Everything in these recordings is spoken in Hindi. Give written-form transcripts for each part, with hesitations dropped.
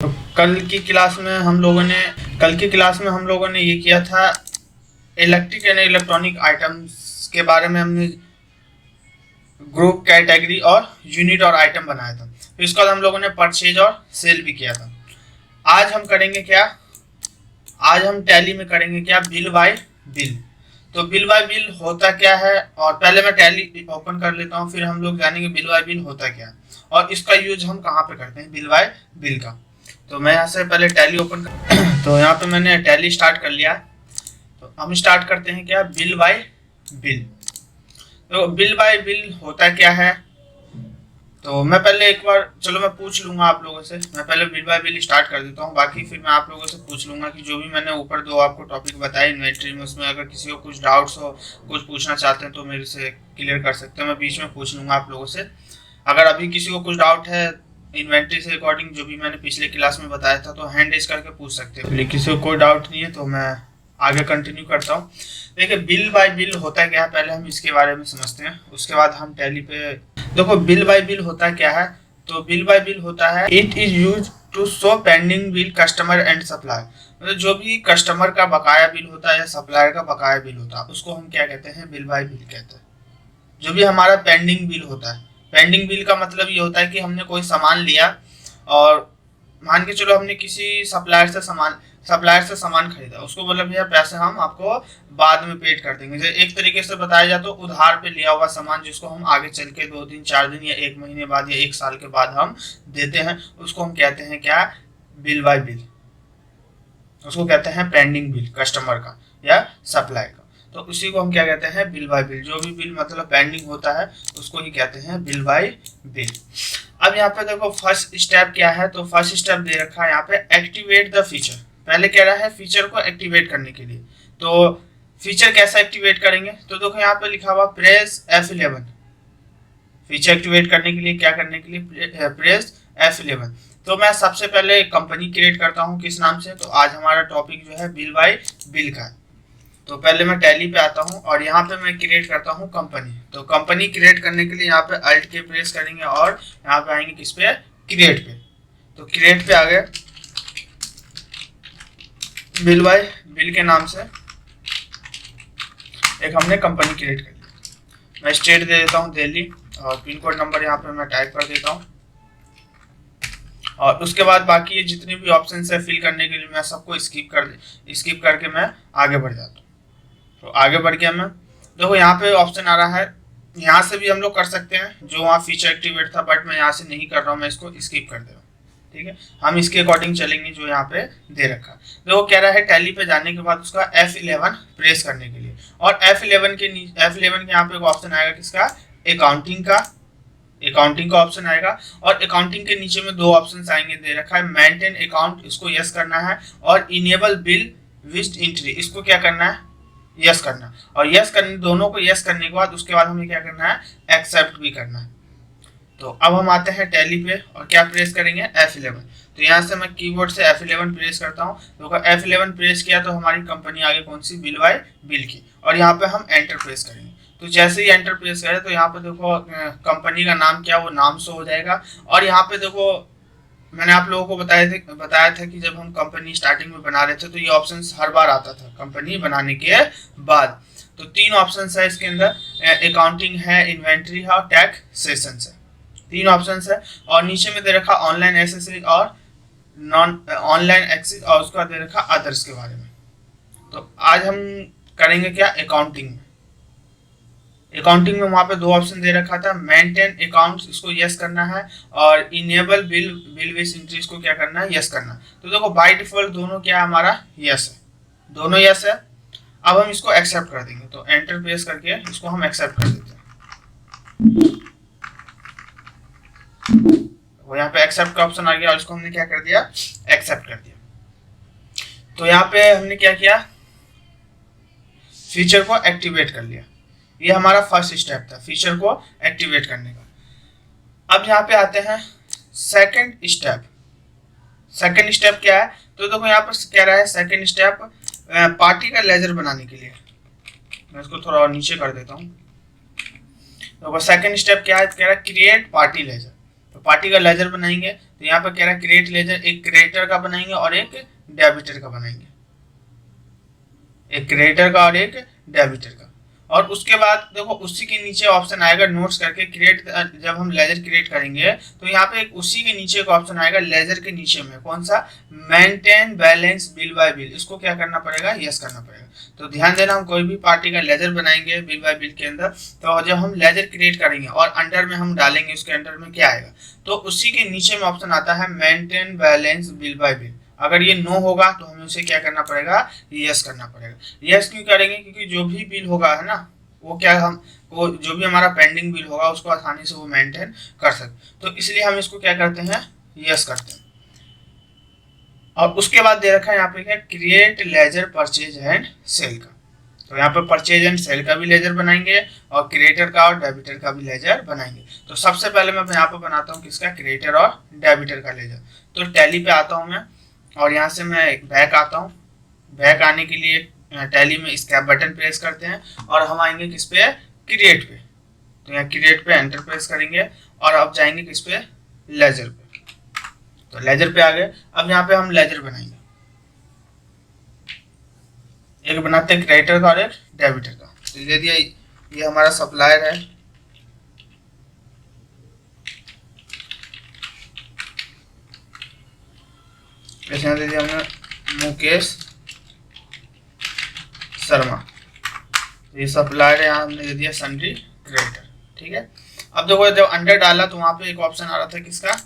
तो कल की क्लास में हम लोगों ने ये किया था, इलेक्ट्रिक एंड इलेक्ट्रॉनिक आइटम्स के बारे में हमने ग्रुप, कैटेगरी और यूनिट और आइटम बनाया था। फिर इसके बाद हम लोगों ने परचेज और सेल भी किया था। आज हम करेंगे क्या, आज हम टैली में करेंगे क्या, बिल बाय बिल। तो बिल बाय बिल होता क्या है, और पहले मैं टैली ओपन कर लेता हूँ, फिर हम लोग जानेंगे बिल बाय बिल होता क्या है और इसका यूज हम कहाँ पे करते हैं, बिल बाय बिल का। तो मैं यहाँ से पहले टैली ओपन कर तो यहाँ पे मैंने टैली स्टार्ट कर लिया। तो हम स्टार्ट करते हैं क्या, बिल बाय बिल। तो बिल बाय बिल होता क्या है, तो मैं पहले एक बार चलो मैं पूछ लूंगा आप लोगों से। मैं पहले बिल बाय बिल स्टार्ट कर देता हूँ, बाकी फिर मैं आप लोगों से पूछ लूंगा कि जो भी मैंने ऊपर दो आपको टॉपिक बताए इन्वेंट्री में, उसमें अगर किसी को कुछ डाउट्स हो, कुछ पूछना चाहते हैं तो मेरे से क्लियर कर सकते हैं। मैं बीच में पूछ लूंगा आप लोगों से। अगर अभी किसी को कुछ डाउट है इन्वेंट्री से अकॉर्डिंग जो भी मैंने पिछले क्लास में बताया था, तो हैंड रेज करके पूछ सकते हैं। किसी को कोई डाउट नहीं है तो मैं आगे कंटिन्यू करता हूँ। देखिए बिल बाय बिल होता क्या है, पहले हम इसके बारे में समझते हैं, उसके बाद हम टैली पे। देखो बिल बाय बिल होता क्या है, तो बिल बाय बिल होता है, it is use to show pending bill customer and supplier. मतलब जो भी कस्टमर का बकाया बिल होता है या सप्लायर का बकाया बिल होता है, उसको हम क्या कहते हैं, बिल बाय बिल कहते हैं। जो भी हमारा पेंडिंग बिल होता है, पेंडिंग बिल का मतलब ये होता है कि हमने कोई सामान लिया और मान के चलो हमने किसी सप्लायर से सामान खरीदा, उसको बोला भैया पैसे हम आपको बाद में पेड कर देंगे। जैसे एक तरीके से बताया जाए तो उधार पे लिया हुआ सामान जिसको हम आगे चल के 2 दिन 4 दिन या 1 महीने बाद या 1 साल के बाद हम देते हैं, उसको हम कहते हैं क्या, बिल बाय बिल। उसको कहते हैं पेंडिंग बिल कस्टमर का या सप्लाई का। तो उसी को हम क्या कहते हैं, बिल बाय बिल। जो भी बिल मतलब पेंडिंग होता है उसको ही कहते हैं बिल बाय बिल। अब यहाँ पे देखो फर्स्ट स्टेप क्या है, तो फर्स्ट स्टेप दे रखा है यहाँ पे, एक्टिवेट द फीचर। पहले कह रहा है फीचर को एक्टिवेट करने के लिए। तो फीचर कैसा एक्टिवेट करेंगे, तो देखो यहाँ पे लिखा हुआ प्रेस F11। फीचर एक्टिवेट करने के लिए क्या करने के लिए, प्रेस F11। तो मैं सबसे पहले कंपनी क्रिएट करता हूँ, किस नाम से, तो आज हमारा टॉपिक जो है बिल बाय बिल का है। तो पहले मैं टैली पे आता हूँ और यहाँ पे मैं क्रिएट करता हूँ कंपनी। तो कंपनी क्रिएट करने के लिए यहाँ पे अल्ट के प्रेस करेंगे और यहाँ पे आएंगे किस पे, क्रिएट पे। तो क्रिएट पे आ गए, बिल बाय बिल के नाम से एक हमने कंपनी क्रिएट कर ली। मैं स्टेट दे देता हूँ दिल्ली और पिन कोड नंबर यहाँ पे मैं टाइप कर देता हूँ। और उसके बाद बाकी ये जितने भी ऑप्शन है फिल करने के लिए मैं सबको स्किप करके मैं आगे बढ़ जाता हूँ। तो आगे बढ़ गया मैं, देखो यहाँ पे ऑप्शन आ रहा है, यहाँ से भी हम लोग कर सकते हैं जो वहाँ फीचर एक्टिवेट था, बट मैं यहाँ से नहीं कर रहा हूँ, मैं इसको स्किप कर दे रहा हूँ। ठीक है, हम इसके अकॉर्डिंग चलेंगे जो यहाँ पे दे रखा। देखो कह रहा है टैली पे जाने के बाद उसका F11 प्रेस करने के लिए, और F11 के यहाँ पे एक ऑप्शन आएगा किसका, अकाउंटिंग का ऑप्शन आएगा। और अकाउंटिंग के नीचे में 2 ऑप्शन आएंगे, दे रखा है मेंटेन अकाउंट, इसको यस करना है, और इनेबल बिल विथ एंट्री, इसको क्या करना है, यस करना। और यस करने, दोनों को यस करने के बाद उसके बाद हमें क्या करना है, एक्सेप्ट भी करना है। तो अब हम आते हैं टैली पे और क्या प्रेस करेंगे, F11। तो यहाँ से मैं कीबोर्ड से F11 प्रेस करता हूँ। तो F11 प्रेस किया तो हमारी कंपनी आगे कौन सी, बिल बाय बिल की। और यहाँ पे हम एंटर प्रेस करेंगे। तो जैसे ही एंटर प्रेस करें तो यहाँ पे देखो कंपनी का नाम क्या, वो नाम शो हो जाएगा। और यहाँ पे देखो मैंने आप लोगों को बताया था कि जब हम कंपनी स्टार्टिंग में बना रहे थे तो ये ऑप्शन हर बार आता था कंपनी बनाने के बाद। तो 3 ऑप्शन है इसके अंदर, अकाउंटिंग है, इन्वेंट्री है और टैक्सेशन है। 3 ऑप्शन है। और नीचे में दे रखा ऑनलाइन एक्सेसरीज और नॉन ऑनलाइन एक्सेस, और उसका दे रखा अदर्स के बारे में। तो आज हम करेंगे क्या, अकाउंटिंग में। अकाउंटिंग में वहां पे 2 ऑप्शन दे रखा था, मेंटेन अकाउंट, इसको यस करना है, और इनेबल बिल विथ एंट्री, इसको क्या करना है, यस करना। तो देखो बाय डिफॉल्ट दोनों क्या हमारा यस है, दोनों यस है। अब हम इसको एक्सेप्ट कर देंगे, तो एंटर प्रेस करके इसको हम एक्सेप्ट कर देते हैं। वो यहाँ पे एक्सेप्ट का ऑप्शन आ गया और इसको हमने क्या कर दिया, एक्सेप्ट कर दिया। तो यहाँ पे हमने क्या किया, फीचर को एक्टिवेट कर लिया। ये हमारा फर्स्ट स्टेप था, फीचर को एक्टिवेट करने का। अब यहाँ पे आते हैं सेकंड स्टेप। सेकंड स्टेप क्या है, तो देखो यहाँ पर कह रहा है सेकंड स्टेप पार्टी का लेजर बनाने के लिए। मैं इसको थोड़ा और नीचे कर देता हूँ। तो सेकंड स्टेप क्या है, कह रहा है क्रिएट पार्टी लेजर। तो पार्टी का लेजर बनाएंगे। तो यहाँ पर कह रहा है क्रिएट लेजर, एक क्रिएटर का बनाएंगे और एक डेबिटर का बनाएंगे, एक क्रिएटर का और एक डेबिटर का। और उसके बाद देखो उसी के नीचे ऑप्शन आएगा नोट्स करके क्रिएट, जब हम लेजर क्रिएट करेंगे तो यहाँ पे एक उसी के नीचे एक ऑप्शन आएगा लेजर के नीचे में, कौन सा, maintain balance bill bye bill, इसको क्या करना पड़ेगा, यस करना पड़ेगा। तो ध्यान देना, हम कोई भी पार्टी का लेजर बनाएंगे बिल बाय बिल के अंदर, तो जब हम लेजर क्रिएट करेंगे और अंडर में हम डालेंगे, उसके अंडर में क्या आएगा, तो उसी के नीचे में ऑप्शन आता है maintain balance bill bye bill. अगर ये नो होगा तो हमें उसे क्या करना पड़ेगा, यस करना पड़ेगा। यस क्यों करेंगे, क्योंकि जो भी बिल होगा है ना, वो क्या हम वो जो भी हमारा पेंडिंग बिल होगा उसको आसानी से वो मेंटेन कर सकते, तो इसलिए हम इसको क्या करते हैं, यस करते हैं। और उसके बाद दे रखा है यहाँ पे क्या, create ledger purchase and sale का। तो यहाँ पे परचेज एंड सेल का भी लेजर बनाएंगे और क्रिएटर का और डेबिटर का भी लेजर बनाएंगे। तो सबसे पहले मैं यहाँ पे बनाता हूँ किसका, क्रिएटर और डेबिटर का लेजर। तो टैली पे आता हूँ मैं और यहाँ से मैं बैक आता हूँ। बैक आने के लिए टैली में स्केप बटन प्रेस करते हैं और हम आएंगे किस पे, क्रिएट पे। तो यहाँ क्रिएट पे एंटर प्रेस करेंगे और अब जाएंगे किस पे, लेजर पे। तो लेजर पे आ गए। अब यहाँ पे हम लेजर बनाएंगे, एक बनाते हैं क्रिएटर का और एक डेबिटर का। तो दे दिया, ये हमारा सप्लायर है, दे दिया हमने मुकेश शर्मा। ये सप्लायर है, यहाँ हमने दे दिया सन्ड्री क्रिएटर, ठीक है। अब देखो जब अंडर डाला तो वहां पे एक ऑप्शन आ रहा था किसका,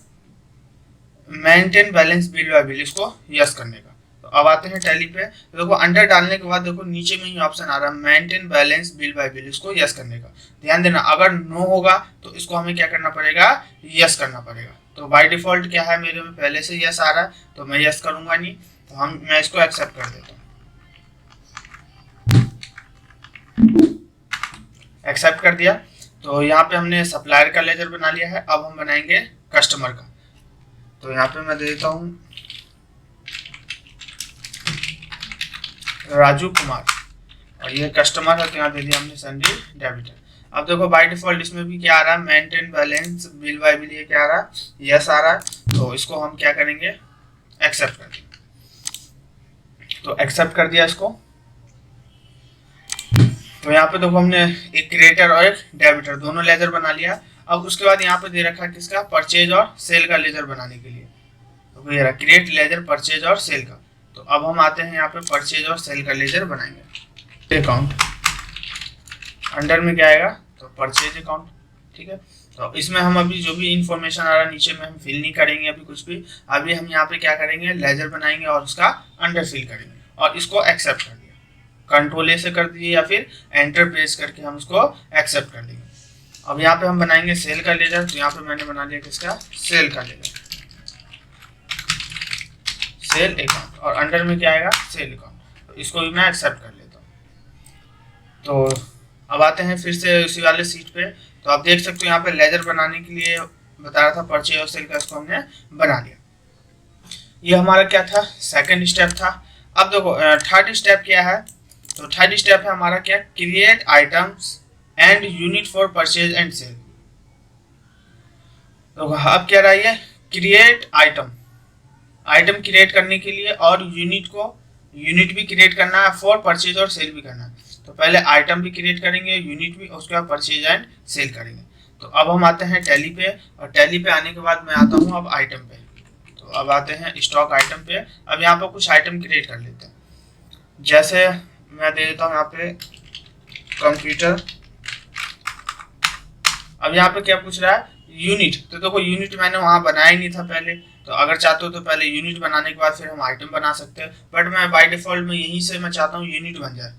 maintain balance bill bye bill, इसको यस करने का। तो अब आते हैं टैली पे, तो देखो अंडर डालने के बाद देखो नीचे में ही ऑप्शन आ रहा है maintain balance bill bye bill, इसको यस करने का। ध्यान देना, अगर नो होगा तो इसको हमें क्या करना पड़ेगा, यस करना पड़ेगा। तो बाय डिफॉल्ट क्या है, मेरे में पहले से यस आ रहा है तो मैं यस करूंगा नहीं, तो मैं इसको एक्सेप्ट कर देता हूँ। एक्सेप्ट कर दिया। तो यहाँ पे हमने सप्लायर का लेजर बना लिया है। अब हम बनाएंगे कस्टमर का। तो यहाँ पे मैं दे देता हूँ राजू कुमार और ये कस्टमर है, तो यहाँ दे दिया हमने सन्ड्री डेबिटर। अब देखो बाय डिफॉल्ट इसमें भी क्या आ रहा है, maintain balance bill bye bill, ये क्या आ रहा है, यस आ रहा है। तो इसको हम क्या करेंगे, एक्सेप्ट कर देंगे। तो एक्सेप्ट कर दिया इसको। तो यहाँ पे देखो हमने एक क्रिएटर और एक डेबिटर दोनों लेजर बना लिया। अब उसके बाद यहाँ पे दे रखा है किसका, परचेज और सेल का लेजर बनाने के लिए। तो ये रहा क्रिएट लेजर परचेज और सेल का। तो अब हम आते हैं यहाँ पे परचेज और सेल का लेजर बनाएंगे। अकाउंट अंडर में क्या आएगा, तो परचेज अकाउंट, ठीक है। तो इसमें हम अभी जो भी इंफॉर्मेशन आ रहा है नीचे में हम फिल नहीं करेंगे अभी कुछ भी। अभी हम यहाँ पे क्या करेंगे, लेजर बनाएंगे और उसका अंडर फिल करेंगे और इसको एक्सेप्ट कर दिया। कंट्रोल ए से कर दीजिए या फिर एंटर प्रेस करके हम उसको एक्सेप्ट कर देंगे। अब यहाँ पे हम बनाएंगे सेल का लेजर। तो यहाँ पे मैंने बना लिया किसका, सेल का लेजर, सेल अकाउंट, और अंडर में क्या आएगा, सेल अकाउंट। तो इसको भी मैं एक्सेप्ट कर लेता हूँ। तो अब आते हैं फिर से उसी वाले सीट पे। तो आप देख सकते हो यहाँ पे लेजर बनाने के लिए बता रहा था परचेज और सेल का, इसको हमने बना लिया। ये हमारा क्या था, सेकंड स्टेप था। अब देखो थर्ड स्टेप क्या है, तो थर्ड स्टेप है हमारा क्या, create items and unit for purchase and sale. तो अब क्या रहा है, क्रिएट आइटम, आइटम क्रिएट करने के लिए और यूनिट भी क्रिएट करना है, फॉर परचेज और सेल भी करना है। तो पहले आइटम भी क्रिएट करेंगे, यूनिट भी, उसके बाद परचेज एंड सेल करेंगे। तो अब हम आते हैं टैली पे, और टैली पे आने के बाद मैं आता हूँ अब आइटम पे। तो अब आते हैं स्टॉक आइटम पे। अब यहाँ पे कुछ आइटम क्रिएट कर लेते हैं। जैसे मैं दे देता हूँ यहाँ पे कंप्यूटर। अब यहाँ पे क्या पूछ रहा है, यूनिट। तो देखो यूनिट मैंने वहाँ बनाया ही नहीं था पहले, तो अगर चाहते हो तो पहले यूनिट बनाने के बाद फिर हम आइटम बना सकते हैं, बट मैं बाय डिफॉल्ट में यहीं से मैं चाहता हूँ यूनिट बन जाए।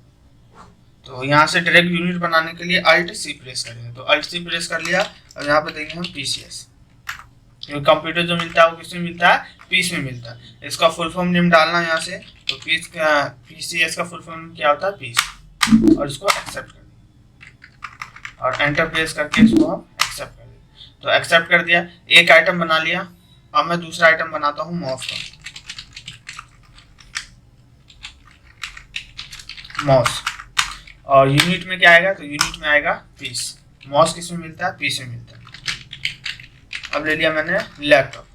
तो यहाँ से डायरेक्ट यूनिट बनाने के लिए अल्ट सी प्रेस करेंगे। तो अल्ट सी प्रेस कर लिया और यहाँ पे देंगे हम पीसीएस। कंप्यूटर जो मिलता है वो किसमें मिलता है, पीस में मिलता है। इसका फुल फॉर्म नेम डालना यहाँ से, तो पीसीएस का फुल फॉर्म क्या होता है, पीस, और इसको एक्सेप्ट कर दिया और एंटर प्रेस करके इसको हम एक्सेप्ट कर दिया। तो एक्सेप्ट कर दिया, एक आइटम बना लिया। अब मैं दूसरा आइटम बनाता हूँ माउस का, माउस, और यूनिट में क्या आएगा, तो यूनिट में आएगा पीस। माउस किस में मिलता है, पीस में मिलता है। अब ले लिया मैंने लैपटॉप।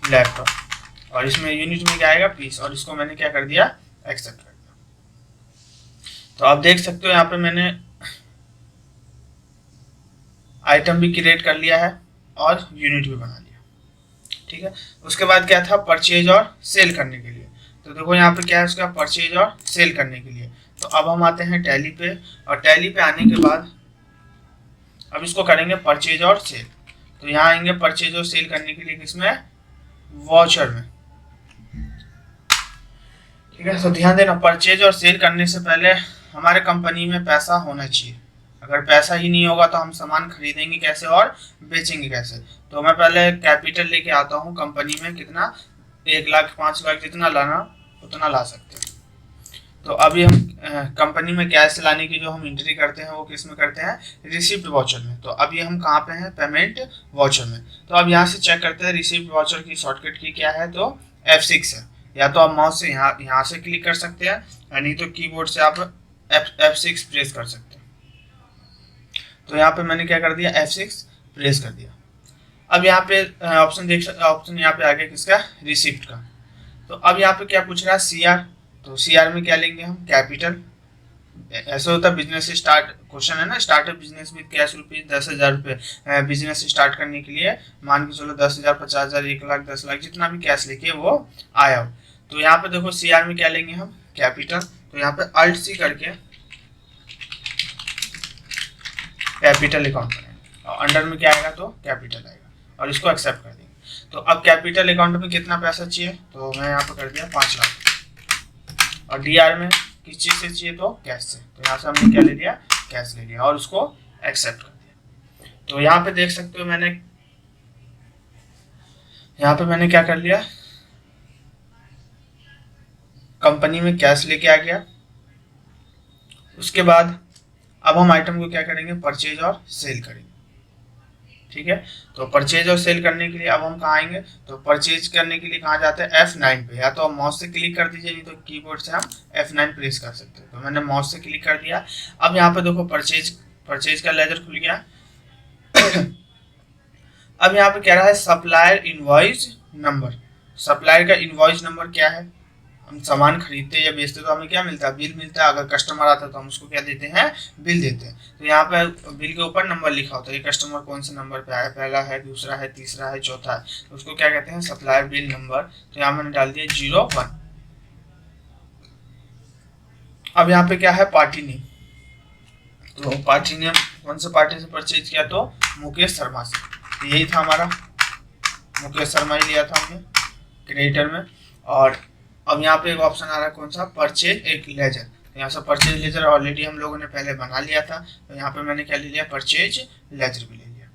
लैपटॉप, और इसमें यूनिट में क्या आएगा पीस, और इसको मैंने क्या कर दिया एक्सेप्ट कर दिया। तो आप देख सकते हो यहाँ पे मैंने आइटम भी क्रिएट कर लिया है और यूनिट भी बना लिया, ठीक है। उसके बाद क्या था परचेज और सेल करने के लिए, तो देखो यहाँ पे क्या है उसका परचेज और सेल करने के लिए। तो अब हम आते हैं टैली पे, और टैली पे आने के बाद अब इसको करेंगे परचेज और सेल। तो यहाँ आएंगे परचेज और सेल करने के लिए किसमें वाउचर में, ठीक है। तो ध्यान देना परचेज और सेल करने से पहले हमारे कंपनी में पैसा होना चाहिए। अगर पैसा ही नहीं होगा तो हम सामान खरीदेंगे कैसे और बेचेंगे कैसे। तो मैं पहले कैपिटल लेके आता हूँ कंपनी में, कितना 1 लाख 5 लाख जितना लाना उतना ला सकते हैं। तो अभी हम कंपनी में कैश लाने की जो हम एंट्री करते हैं वो किस में करते हैं रिसिप्ट वाउचर में। तो अभी हम कहाँ पे हैं पेमेंट वाउचर में। तो अब यहाँ से चेक करते हैं रिसिप्ट वाउचर की शॉर्टकट की क्या है, तो F6 है। या तो आप माउस से यहाँ से क्लिक कर सकते हैं, या नहीं तो कीबोर्ड से आप F6 प्रेस कर सकते हैं। तो यहाँ पे मैंने क्या कर दिया F6 प्रेस कर दिया। अब यहाँ पे ऑप्शन देख सकते, ऑप्शन यहाँ पे आ गया किसका रिसिप्ट का। तो अब यहाँ पे क्या पूछ रहा है CR, तो CR में क्या लेंगे हम कैपिटल। ऐसा होता है बिजनेस स्टार्ट क्वेश्चन है ना, startup business with cash rupees 10,000 रुपये। बिजनेस स्टार्ट करने के लिए मान के चलो 10,000 50,000 1 लाख 10 लाख जितना भी कैश लेके वो आया हो। तो यहाँ पे देखो CR में क्या लेंगे हम कैपिटल। तो यहाँ पे Alt C करके कैपिटल अकाउंट बनाएंगे, और अंडर में क्या आएगा तो कैपिटल आएगा, और इसको एक्सेप्ट कर देंगे। तो अब कैपिटल अकाउंट में कितना पैसा चाहिए, तो मैं यहाँ पे कर दिया 5 लाख, और DR में किस चीज से चाहिए तो कैश से। तो यहाँ से हमने क्या ले लिया कैश ले लिया, और उसको एक्सेप्ट कर दिया। तो यहाँ पे देख सकते हो मैंने क्या कर लिया कंपनी में कैश लेके आ गया। उसके बाद अब हम आइटम को क्या करेंगे परचेज और सेल करेंगे, ठीक है। तो परचेज और सेल करने के लिए अब हम कहाँ आएंगे, तो परचेज करने के लिए कहाँ जाते हैं F9 पे, या तो आप माउस से क्लिक कर दीजिए, नहीं तो कीबोर्ड से हम F9 प्रेस कर सकते हैं। तो मैंने माउस से क्लिक कर दिया। अब यहाँ पे देखो परचेज का लेजर खुल गया। अब यहाँ पे कह रहा है सप्लायर इनवॉइस नंबर। सप्लायर का इनवॉइस नंबर क्या है, हम सामान खरीदते या बेचते तो हमें क्या मिलता है बिल मिलता है। अगर कस्टमर आता है तो हम उसको क्या देते हैं बिल देते हैं। तो यहाँ पे बिल के ऊपर नंबर लिखा होता है ये कस्टमर कौन से नंबर पे आया, पहला है दूसरा है तीसरा है चौथा है, तो उसको क्या कहते हैं सप्लायर बिल नंबर। तो यहाँ मैंने डाल दिया 01। अब यहाँ पे क्या है पार्टी नेम, तो पार्टी नेम कौन से पार्टी से परचेज किया तो मुकेश शर्मा से। तो यही था हमारा मुकेश शर्मा ही लिया था हमने क्रिएटर में। और अब यहाँ पे एक ऑप्शन आ रहा है कौन सा परचेज एक लेजर। तो यहाँ से परचेज लेजर ऑलरेडी हम लोगों ने पहले बना लिया था, तो यहाँ पे मैंने क्या ले लिया परचेज लेजर भी ले लिया।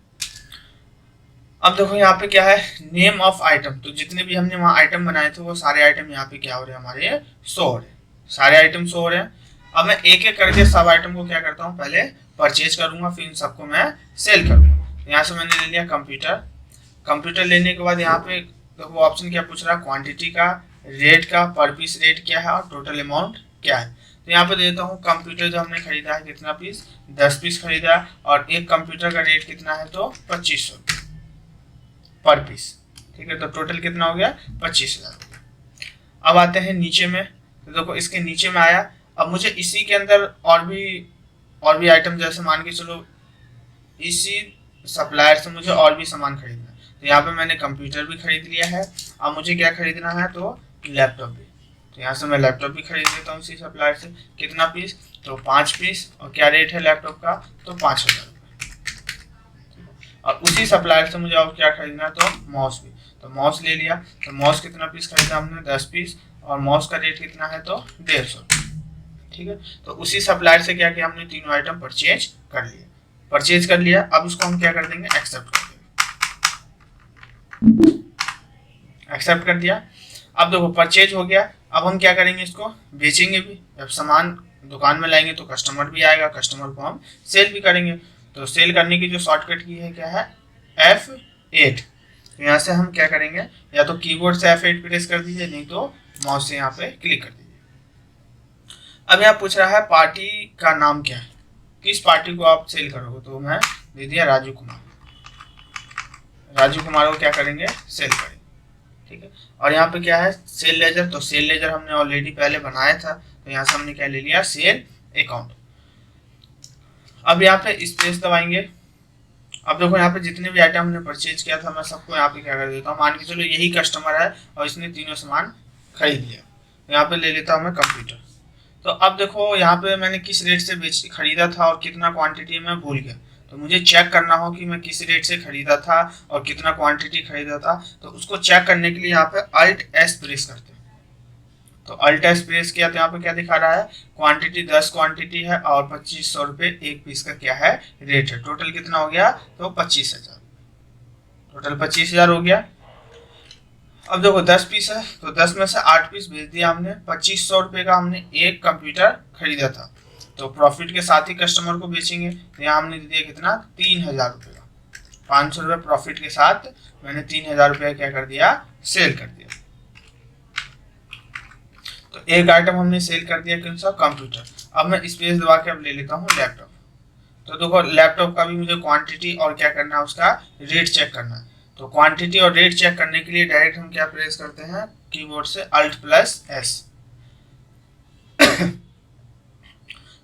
अब देखो यहाँ पे क्या है नेम ऑफ आइटम, तो जितने भी हमने वहाँ आइटम बनाए थे वो सारे आइटम यहाँ पे क्या हो रहे हैं हमारे शो हो रहे हैं, सारे आइटम शो हो रहे हैं। अब मैं एक एक करके सब आइटम को क्या करता हूँ पहले परचेज करूंगा, फिर इन सबको मैं सेल करूंगा। यहाँ से मैंने ले लिया कंप्यूटर लेने के बाद यहाँ पे देखो ऑप्शन क्या पूछ रहा है क्वांटिटी का, रेट का, पर पीस रेट क्या है और टोटल अमाउंट क्या है। तो यहाँ पे देता हूँ कंप्यूटर जो हमने खरीदा है कितना पीस 10 पीस खरीदा, और एक कंप्यूटर का रेट कितना है तो 2500 पर पीस, ठीक है। तो टोटल कितना हो गया 25,000। अब आते हैं नीचे में, तो देखो इसके नीचे में आया। अब मुझे इसी के अंदर और भी आइटम जैसे मान के चलो इसी सप्लायर से मुझे और भी सामान खरीदना है। तो यहाँ पे मैंने कंप्यूटर भी खरीद लिया है, अब मुझे क्या खरीदना है तो लैपटॉप भी। तो यहाँ से मैं लैपटॉप भी खरीद लेता हूँ इसी सप्लायर से, कितना पीस तो 5 पीस, और क्या रेट है लैपटॉप का तो 5,000 रुपये। और उसी सप्लायर से मुझे और क्या खरीदना है तो माउस भी, तो माउस ले लिया। तो माउस कितना पीस खरीदा हमने 10 पीस, और माउस का रेट कितना है तो 150, ठीक है। तो उसी सप्लायर से क्या किया हमने तीनों आइटम परचेज कर लिया। अब इसको हम क्या कर देंगे एक्सेप्ट कर दिया। अब देखो परचेज हो गया। अब हम क्या करेंगे इसको बेचेंगे भी। जब सामान दुकान में लाएंगे तो कस्टमर भी आएगा, कस्टमर को हम सेल भी करेंगे। तो सेल करने की जो शॉर्टकट की है क्या है F8। तो यहाँ से हम क्या करेंगे या तो कीबोर्ड से F8 प्रेस कर दीजिए, नहीं तो माउस से यहाँ पे क्लिक कर दीजिए। अब यहाँ पूछ रहा है पार्टी का नाम क्या है, किस पार्टी को आप सेल करोगे। तो मैं दे दिया राजू कुमार को क्या करेंगे सेल करेंगे, ठीक है। और यहाँ पे क्या है सेल लेजर, तो सेल लेजर हमने ऑलरेडी पहले बनाया था, तो यहाँ से हमने क्या ले लिया सेल अकाउंट। अब यहाँ पे स्पेस दबाएंगे। अब देखो यहाँ पे जितने भी आइटम हमने परचेज किया था मैं सबको यहाँ पे क्या कर देता हूँ, मान के चलो यही कस्टमर है और इसने तीनों सामान खरीद लिया, यहाँ पे ले लेता हूँ मैं कंप्यूटर। तो अब देखो यहाँ पे मैंने किस रेट से बेच खरीदा था और कितना क्वांटिटी मैं भूल गया, तो मुझे चेक करना हो कि मैं किस रेट से खरीदा था और कितना क्वांटिटी खरीदा था। तो उसको चेक करने के लिए यहाँ पे अल्ट एस प्रेस करते हैं। तो अल्ट एस प्रेस किया तो यहाँ पे क्या दिखा रहा है, क्वांटिटी 10 क्वांटिटी है और 2500 रुपये एक पीस का क्या है रेट है। टोटल कितना हो गया, तो 25,000, टोटल 25,000 हो गया। अब देखो 10 पीस है तो 10 में से 8 पीस भेज दिया हमने। 2500 रुपये का हमने एक कंप्यूटर खरीदा था, तो प्रॉफिट के साथ ही कस्टमर को बेचेंगे। तो यहाँ हमने दे दिया कितना, 3,000 रुपये का। 500 रुपये प्रॉफिट के साथ मैंने 3,000 रुपये क्या कर दिया, सेल कर दिया। तो एक आइटम हमने सेल कर दिया, कौन सा, कंप्यूटर। अब मैं स्पेस दबा के अब ले लेता हूँ लैपटॉप। तो देखो लैपटॉप का भी मुझे क्वांटिटी और क्या करना है, उसका रेट चेक करना है। तो क्वांटिटी और रेट चेक करने के लिए डायरेक्ट हम क्या प्रेस करते हैं, कीबोर्ड से अल्ट प्लस एस।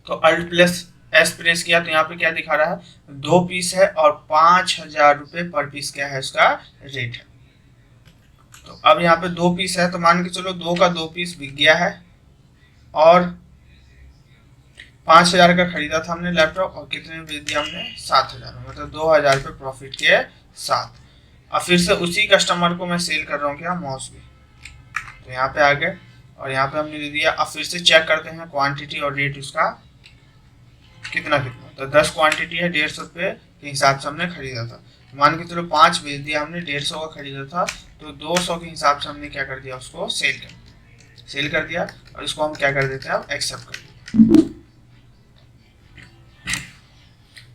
तो अल्ट प्लस एस प्रेस किया तो यहाँ पे क्या दिखा रहा है, 2 पीस है और 5,000 रुपये पर पीस क्या है उसका रेट है। तो अब यहाँ पे 2 पीस है तो मान के चलो 2 का 2 पीस बिक गया है और 5,000 का खरीदा था हमने लैपटॉप और कितने में बेच दिया हमने, 7,000, मतलब 2,000 रुपये प्रॉफिट के साथ। अब फिर से उसी कस्टमर को मैं सेल कर रहा हूँ क्या, माउस भी। तो यहाँ पे आ गए और यहाँ पे हमने दे दिया। अब फिर से चेक करते हैं क्वांटिटी और रेट उसका कितना कितना। तो 10 क्वांटिटी है, 150 रुपये के हिसाब से हमने खरीदा था। तो मान के चलो 5 बेच दिया हमने, 150 का खरीदा था, तो 200 के हिसाब से हमने क्या कर दिया, उसको सेल कर दिया। और इसको हम क्या कर देते हैं, अब एक्सेप्ट कर दिया।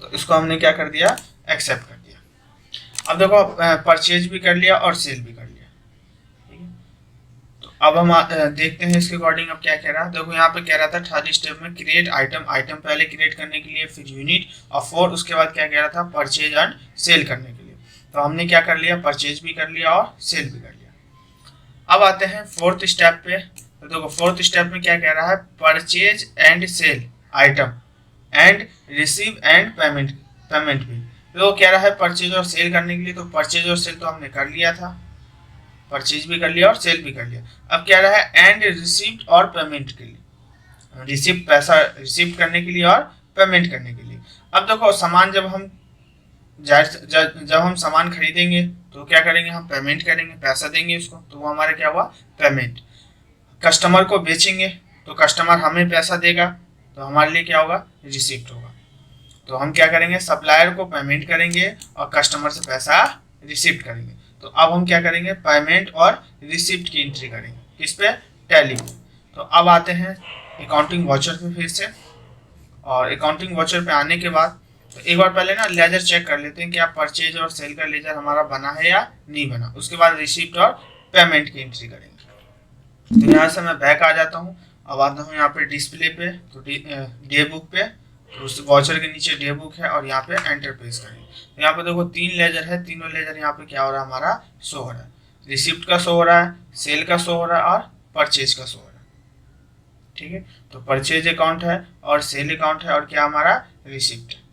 तो इसको हमने क्या कर दिया, एक्सेप्ट कर दिया। अब देखो परचेज भी कर लिया और सेल भी कर लिया, ठीक है। तो अब हम देखते हैं इसके अकॉर्डिंग अब क्या कह रहा है। देखो यहाँ पे कह रहा था थर्ड स्टेप में क्रिएट आइटम पहले क्रिएट करने के लिए, फिर यूनिट और 4 उसके बाद क्या कह रहा था, परचेज एंड सेल करने के लिए। तो हमने क्या कर लिया, परचेज भी कर लिया और सेल भी कर लिया। अब आते हैं 4th स्टेप पे। तो देखो 4th स्टेप में क्या कह रहा है, purchase and sale item and receive and payment भी। तो कह रहा है परचेज और सेल करने के लिए, तो परचेज और सेल तो हमने कर लिया था, परचेज भी कर लिया और सेल भी कर लिया। अब कह रहा है एंड रिसीव्ड और पेमेंट के लिए, पैसा रिसीव करने के लिए और पेमेंट करने के लिए। अब देखो सामान जब हम सामान खरीदेंगे तो क्या करेंगे, हम पेमेंट करेंगे, पैसा देंगे उसको, तो वो हमारा क्या हुआ, पेमेंट। कस्टमर को बेचेंगे तो कस्टमर हमें पैसा देगा, तो हमारे लिए क्या होगा, रिसीप्ट होगा। तो हम क्या करेंगे, सप्लायर को पेमेंट करेंगे और कस्टमर से पैसा रिसीप्ट करेंगे। तो अब हम क्या करेंगे, पेमेंट और रिसिप्ट की एंट्री करेंगे, किस पे, टैली पे। तो अब आते हैं अकाउंटिंग वाउचर पे फिर से। और अकाउंटिंग वाउचर पे आने के बाद तो एक बार पहले ना लेजर चेक कर लेते हैं कि आप परचेज और सेल का लेजर हमारा बना है या नहीं बना। उसके बाद रिसिप्ट और पेमेंट की एंट्री करेंगे। तो यहाँ से मैं बैक आ जाता हूँ। अब आता हूँ यहाँ पे डिस्प्ले पे, तो डे बुक पे, तो उस वाउचर के नीचे डे बुक है और यहाँ पे एंटर प्रेस करेंगे। तो यहाँ पे देखो 3 लेजर है, तीनों लेजर यहाँ पे क्या हो रहा है, हमारा शो हो रहा है। रिसिप्ट का शो हो रहा है, सेल का शो हो रहा है और परचेज का शो हो रहा है, ठीक है। तो परचेज अकाउंट है और सेल अकाउंट है और क्या हमारा रिसिप्ट है,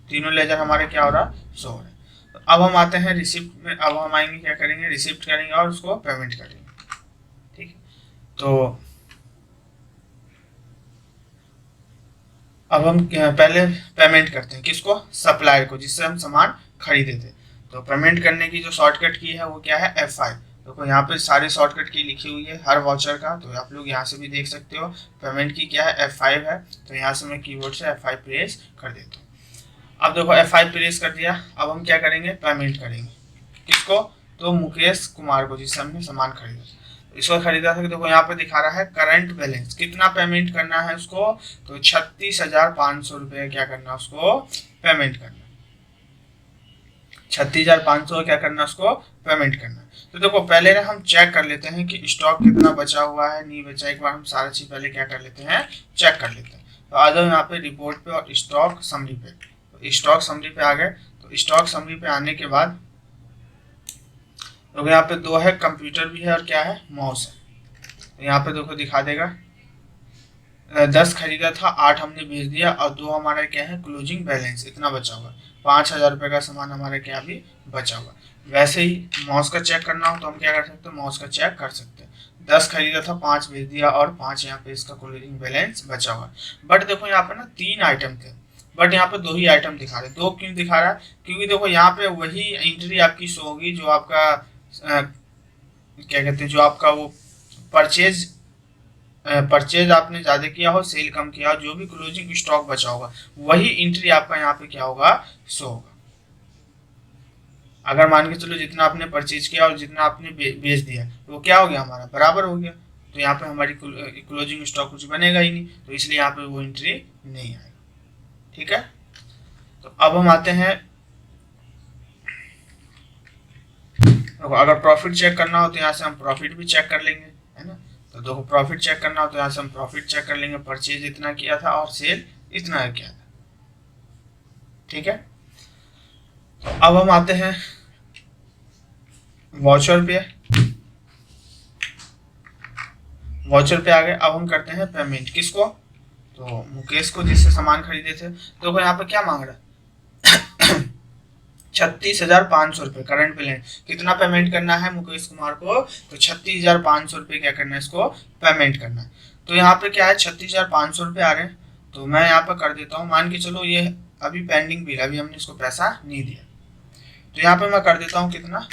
तीनों लेजर हमारे क्या हो रहा है, शो हो रहा है। तो अब हम आते हैं रिसिप्ट में। अब हम आएंगे क्या करेंगे, रिसिप्ट करेंगे और उसको पेमेंट करेंगे, ठीक है। तो अब हम पहले पेमेंट करते हैं, किसको, सप्लायर को, जिससे हम सामान खरीदे थे। तो पेमेंट करने की जो शॉर्टकट की है वो क्या है, F5। देखो यहाँ पे सारे शॉर्टकट की लिखी हुई है हर वाउचर का, तो आप लोग यहाँ से भी देख सकते हो। पेमेंट की क्या है, F5 है। तो यहाँ से मैं कीबोर्ड से F5 प्रेस कर देता हूँ। अब देखो F5 प्रेस कर दिया। अब हम क्या करेंगे, पेमेंट करेंगे, किसको, तो मुकेश कुमार को, जिससे हमने सामान खरीदा। इसको खरीदा था। देखो यहाँ पे दिखा रहा है करंट बैलेंस, कितना पेमेंट करना है उसको, तो 36,500 रुपये क्या करना है उसको, पेमेंट करना। 36,500 क्या करना है उसको, पेमेंट करना। तो देखो पहले ना हम चेक कर लेते हैं कि स्टॉक कितना बचा हुआ है, नहीं बचा। एक बार हम सारा चीज पहले क्या कर लेते हैं, चेक कर लेते हैं। तो आ जाओ यहाँ पे रिपोर्ट पे और स्टॉक समरी पे। तो स्टॉक समरी पे आ गए। तो स्टॉक समरी पे आने के बाद तो यहाँ पे 2 है, कंप्यूटर भी है और क्या है, माउस है। तो यहाँ पे देखो दिखा देगा 10 खरीदा था, 8 हमने भेज दिया और 2 हमारा क्या है क्लोजिंग बैलेंस, इतना बचा हुआ। 5,000 रुपये का सामान हमारा क्या भी बचा हुआ। वैसे ही माउस का चेक करना हो तो हम क्या कर सकते हैं, माउस का चेक कर सकते हैं। 10 खरीदा था, 5 भेज दिया और 5 यहाँ पे इसका क्लोजिंग बैलेंस बचा हुआ। बट देखो यहाँ पे ना 3 आइटम थे, बट यहाँ पे 2 ही आइटम दिखा रहे। 2 क्यों दिखा रहा है, क्योंकि देखो यहाँ पे वही एंट्री आपकी शो होगी जो आपका क्या कहते हैं, जो आपका वो परचेज आपने ज्यादा किया हो, सेल कम किया हो, जो भी क्लोजिंग स्टॉक बचा होगा वही एंट्री आपका यहाँ पे क्या होगा, शो होगा। अगर मान के चलो जितना आपने परचेज किया और जितना आपने बेच दिया तो वो क्या हो गया, हमारा बराबर हो गया। तो यहाँ पे हमारी क्लोजिंग स्टॉक कुछ बनेगा ही नहीं, तो इसलिए यहाँ पे वो एंट्री नहीं आएगी। ठीक है, तो अब हम आते हैं, अगर प्रॉफिट चेक करना हो तो यहाँ से हम प्रॉफिट भी चेक कर लेंगे, है ना। तो देखो प्रॉफिट चेक करना हो तो यहाँ से हम प्रॉफिट चेक कर लेंगे, परचेज इतना किया था और सेल इतना किया था। ठीक है, तो अब हम आते हैं वाउचर पे। वाउचर पे आ गए, अब हम करते हैं पेमेंट। किसको, तो मुकेश को, जिससे सामान खरीदे थे। तो यहाँ पे क्या मांग रहा है 36,500 रुपये करंट बैलेंस। कितना पेमेंट करना है मुकेश कुमार को, तो 36,500 रुपये क्या करना है, इसको पेमेंट करना है। तो यहाँ पे क्या है 36,500 रुपये आ रहे हैं, तो मैं यहाँ पे कर देता हूँ, मान के चलो ये अभी पेंडिंग बिल, अभी हमने इसको पैसा नहीं दिया, तो यहाँ पे मैं कर देता हूँ कितना,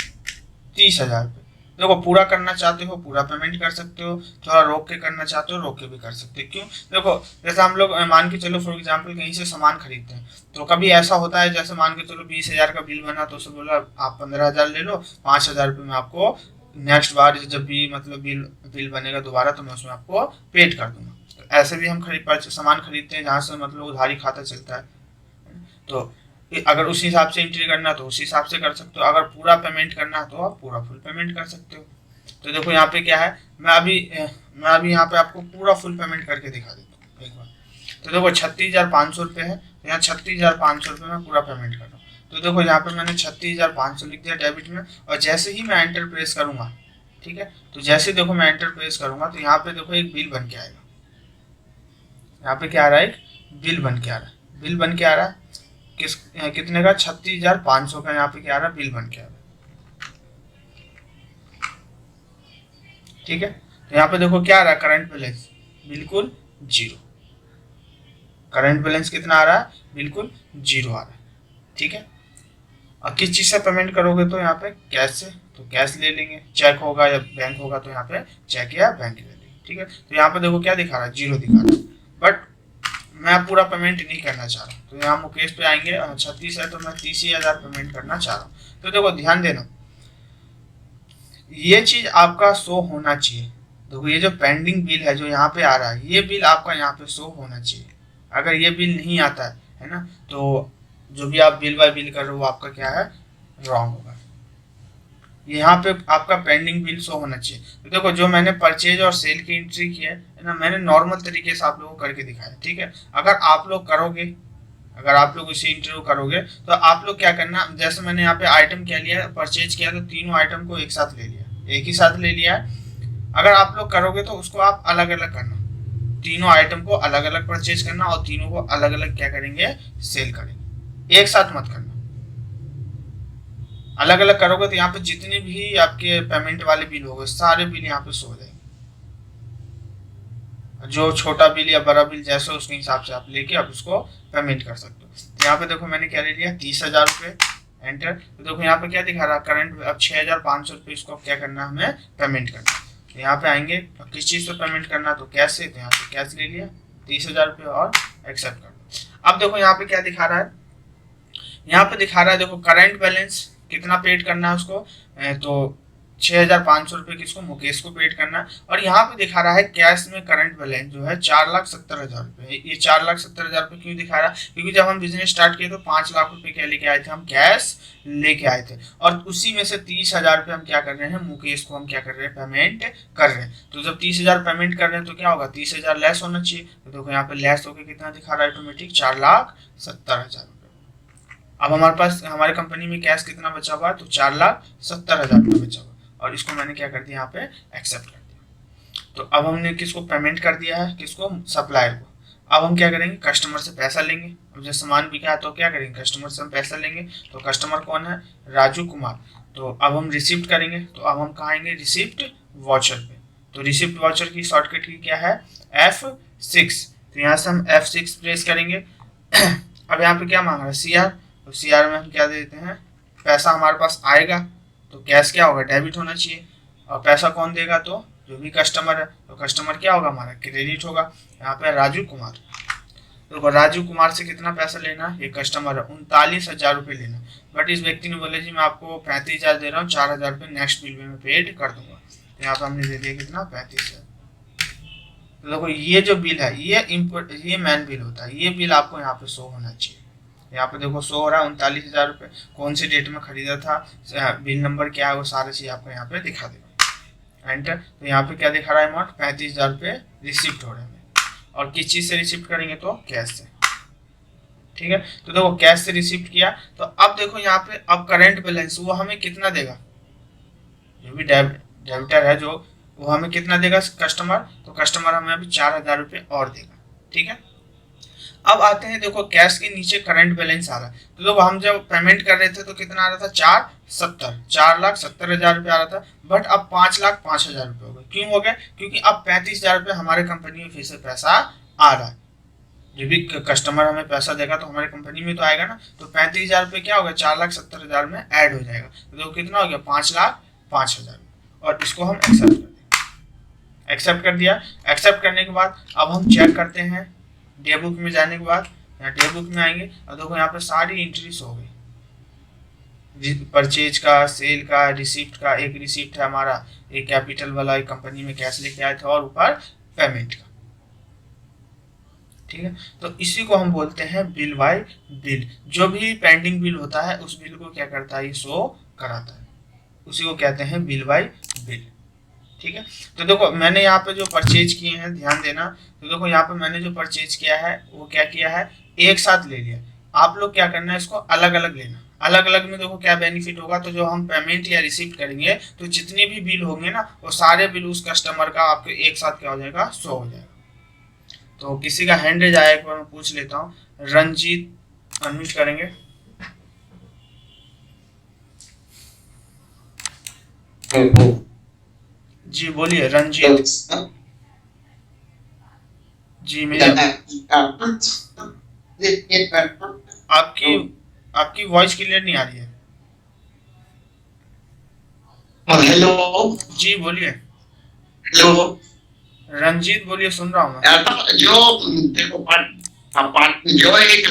30,000 रुपये। देखो पूरा करना चाहते हो पूरा पेमेंट कर सकते हो, थोड़ा रोक के करना चाहते हो रोक के भी कर सकते हो। क्यों, देखो जैसे हम लोग मान के चलो फॉर एग्जांपल कहीं से सामान खरीदते हैं, तो कभी ऐसा होता है जैसे मान के चलो 20,000 का बिल बना, तो उसे बोला आप 15,000 ले लो, 5,000 रुपये में आपको नेक्स्ट बार जब भी मतलब बिल बनेगा दोबारा तो मैं उसमें आपको पेड कर दूंगा। तो ऐसे भी हम सामान खरीदते हैं जहाँ से मतलब उधारी खाता चलता है। तो अगर उस हिसाब से एंट्री करना तो उस हिसाब से कर सकते हो, अगर पूरा पेमेंट करना तो आप पूरा फुल पेमेंट कर सकते हो। तो देखो यहाँ पे क्या है, मैं अभी यहाँ पे आपको पूरा फुल पेमेंट करके दिखा देता हूँ एक बार। तो देखो 36,500 रुपये है, तो यहाँ 36,500 रुपये में पूरा पेमेंट कर रहा हूँ। तो देखो यहाँ पे मैंने 36,500 लिख दिया डेबिट में, और जैसे ही मैं एंटर प्रेस करूंगा, ठीक है, तो जैसे देखो मैं एंटर प्रेस करूंगा तो यहाँ पे देखो एक बिल बन के आएगा। यहाँ पे क्या आ रहा है, एक बिल बन के आ रहा है। बिल बन के आ रहा है कितने का, 36,500 का यहाँ पे क्या आ रहा है, बिल बन के आ रहा है। ठीक है, तो यहाँ पे देखो क्या आ रहा है, करंट बैलेंस बिल्कुल जीरो। करंट बैलेंस कितना आ रहा है, बिल्कुल जीरो आ रहा है। ठीक है, और किस चीज से पेमेंट करोगे, तो यहाँ पे कैश से, तो कैश ले लेंगे, चेक होगा या बैंक होगा तो यहाँ पे चेक या बैंक ले लेंगे। ठीक है, तो यहाँ पे देखो क्या दिखा रहा है, जीरो दिखा रहा है, बट मैं पूरा पेमेंट नहीं करना चाह रहा हूँ। तो यहाँ मुकेश पे आएंगे, 36 है तो मैं 30,000 पेमेंट करना चाह रहा हूँ। तो देखो ध्यान देना, ये चीज आपका शो होना चाहिए। देखो ये जो पेंडिंग बिल है जो यहाँ पे आ रहा है, ये बिल आपका यहाँ पे शो होना चाहिए। अगर ये बिल नहीं आता है ना, तो जो भी आप बिल बाय बिल कर रहे हो आपका क्या है, रॉन्ग होगा। यहाँ पे आपका पेंडिंग बिल शो होना चाहिए। तो देखो जो मैंने परचेज और सेल की एंट्री की है ना, मैंने नॉर्मल तरीके से आप लोगों को करके दिखाया। ठीक है, अगर आप लोग करोगे, अगर आप लोग इसे इंटरव्यू करोगे तो आप लोग क्या करना, जैसे मैंने यहाँ पे आइटम क्या लिया, परचेज किया, तो तीनों आइटम को एक साथ ले लिया, एक ही साथ ले लिया है। अगर आप लोग करोगे तो उसको आप अलग अलग करना, तीनों आइटम को अलग अलग परचेज करना और तीनों को अलग अलग क्या करेंगे, सेल करेंगे, एक साथ मत करना। अलग अलग करोगे तो यहाँ पे जितने भी आपके पेमेंट वाले बिल होंगे सारे बिल यहाँ पे शो हो जाएंगे। जो छोटा बिल या बड़ा बिल जैसे उसके हिसाब से आप लेके आप उसको पेमेंट कर सकते हो। तो यहाँ पे देखो मैंने क्या ले लिया, 30,000 रुपये, एंटर। तो देखो यहाँ पे क्या दिखा रहा है, करंट अब 6,500 रुपये, इसको क्या करना है, हमें पेमेंट करना। तो यहाँ पे आएंगे, किस चीज़ से पेमेंट करना, तो कैश से। तो यहाँ पे कैश ले लिया 30,000 रुपये और एक्सेप्ट कर दो। अब देखो यहाँ पे क्या दिखा रहा है, यहाँ पे दिखा रहा है देखो करंट बैलेंस कितना पेड करना है उसको, तो 6,500 रुपये किसको, मुकेश को पेड करना है। और यहाँ पे दिखा रहा है कैश में करंट बैलेंस जो है 4,70,000 रुपये। ये 4,70,000 रुपये क्यों दिखा रहा है, क्योंकि जब हम बिजनेस स्टार्ट किए तो 5 लाख रुपये क्या लेके आए थे, हम कैश लेके आए थे, और उसी में से 30,000 रुपये हम क्या कर रहे हैं, मुकेश को हम क्या कर रहे हैं, पेमेंट कर रहे हैं। तो जब 30,000 पेमेंट कर रहे हैं तो क्या होगा, 30,000 लेस होना चाहिए। तो देखो यहाँ पे लेस होकर कितना दिखा रहा है, ऑटोमेटिक 4,70,000। अब हमारे पास हमारे कंपनी में कैश कितना बचा हुआ है, तो 4,70,000 रुपये बचा हुआ। और इसको मैंने क्या कर दिया यहाँ पे एक्सेप्ट कर दिया। तो अब हमने किसको पेमेंट कर दिया है, किसको, सप्लायर को। अब हम क्या करेंगे, कस्टमर से पैसा लेंगे। अब जब सामान बिका तो क्या करेंगे, कस्टमर से हम पैसा लेंगे। तो कस्टमर कौन है, राजू कुमार। तो अब हम रिसिप्ट करेंगे, तो अब हम कहाँ आएंगे, रिसिप्ट वॉचर पे। तो रिसिप्ट वॉचर की शॉर्टकट की क्या है, F6। तो यहाँ से हम F6 प्रेस करेंगे। अब यहाँ पे क्या मांग रहा है, CR। तो CR में हम क्या दे देते हैं, पैसा हमारे पास आएगा तो कैश क्या होगा, डेबिट होना चाहिए। और पैसा कौन देगा, तो जो भी कस्टमर है। तो कस्टमर क्या होगा हमारा, क्रेडिट होगा। यहाँ पे राजू कुमार। तो राजू कुमार से कितना पैसा लेना, ये कस्टमर है 39,000 रुपये लेना। बट इस व्यक्ति ने बोला जी मैं आपको 35,000 दे रहा हूँ, 4,000 रुपये नेक्स्ट बिल में पेड कर दूंगा। तो यहाँ पे हमने दे दिया कितना, 35,000। तो देखो ये जो बिल है ये मैन बिल होता है, ये बिल आपको यहाँ पे शो होना चाहिए। यहाँ पे देखो शो हो रहा है 39,000 रुपये, कौन सी डेट में खरीदा था, बिल नंबर क्या है, वो सारी चीज आपको यहाँ पे दिखा देगा। एंटर। तो यहाँ पे क्या दिखा रहा है, अमाउंट 35,000 रुपये रिसिप्ट हो रहे हैं। और किस चीज से रिसिप्ट करेंगे, तो कैश से। ठीक है, तो देखो कैश से रिसिप्ट किया। तो अब देखो यहाँ पे अब करंट बैलेंस वो हमें कितना देगा, जो भी डेबिटर है जो, वो हमें कितना देगा कस्टमर। तो कस्टमर हमें अभी 4,000 रुपये और देगा। ठीक है, अब आते हैं, देखो कैश के नीचे करंट बैलेंस आ रहा है। तो देखो हम जब पेमेंट कर रहे थे तो कितना आ रहा था, 4,70,000 रुपये आ रहा था। बट अब 5,05,000 रुपये हो गए। क्यों हो गए, क्योंकि अब 35,000 रुपये हमारे कंपनी में फिर से पैसा आ रहा है। जो भी कस्टमर हमें पैसा देगा तो हमारे कंपनी में तो आएगा ना। तो 35,000 रुपये क्या होगा, 4,70,000 में ऐड हो जाएगा। तो देखो कितना हो गया, 5,05,000। और इसको हम एक्सेप्ट कर देंगे। एक्सेप्ट कर दिया। एक्सेप्ट करने के बाद अब हम चेक करते हैं, डे बुक में जाने के बाद यहाँ डे बुक में आएंगे और देखो यहाँ पे सारी एंट्रीज हो गई, परचेज का, सेल का, रिसिप्ट का। एक रिसिप्ट है हमारा, एक कैपिटल वाला, एक कंपनी में कैश लेके आए थे, और ऊपर पेमेंट का। ठीक है, तो इसी को हम बोलते हैं बिल बाय बिल। जो भी पेंडिंग बिल होता है उस बिल को क्या करता है, ये शो कराता है, उसी को कहते हैं बिल बाय बिल। ठीक है, तो देखो मैंने यहाँ पे जो परचेज किए हैं, ध्यान देना। तो देखो यहाँ पे मैंने जो परचेज किया है वो क्या किया है, एक साथ ले लिया। आप लोग क्या करना है, इसको अलग अलग लेना। अलग अलग में देखो क्या बेनिफिट होगा, तो जो हम पेमेंट या रिसीव करेंगे तो जितने भी बिल होंगे ना, वो सारे बिल उस कस्टमर का आपके एक साथ क्या हो जाएगा, शो हो जाएगा। तो किसी का हैंड रेज आया, एक बार मैं पूछ लेता हूँ। रंजीत, अनम्यूट करेंगे। जी बोलिए रंजीत जी। मेरी आपकी वॉइस क्लियर नहीं आ रही है। हेलो जी बोलिए। हेलो रंजीत बोलिए, सुन रहा हूँ मैं। जो देखो जो एक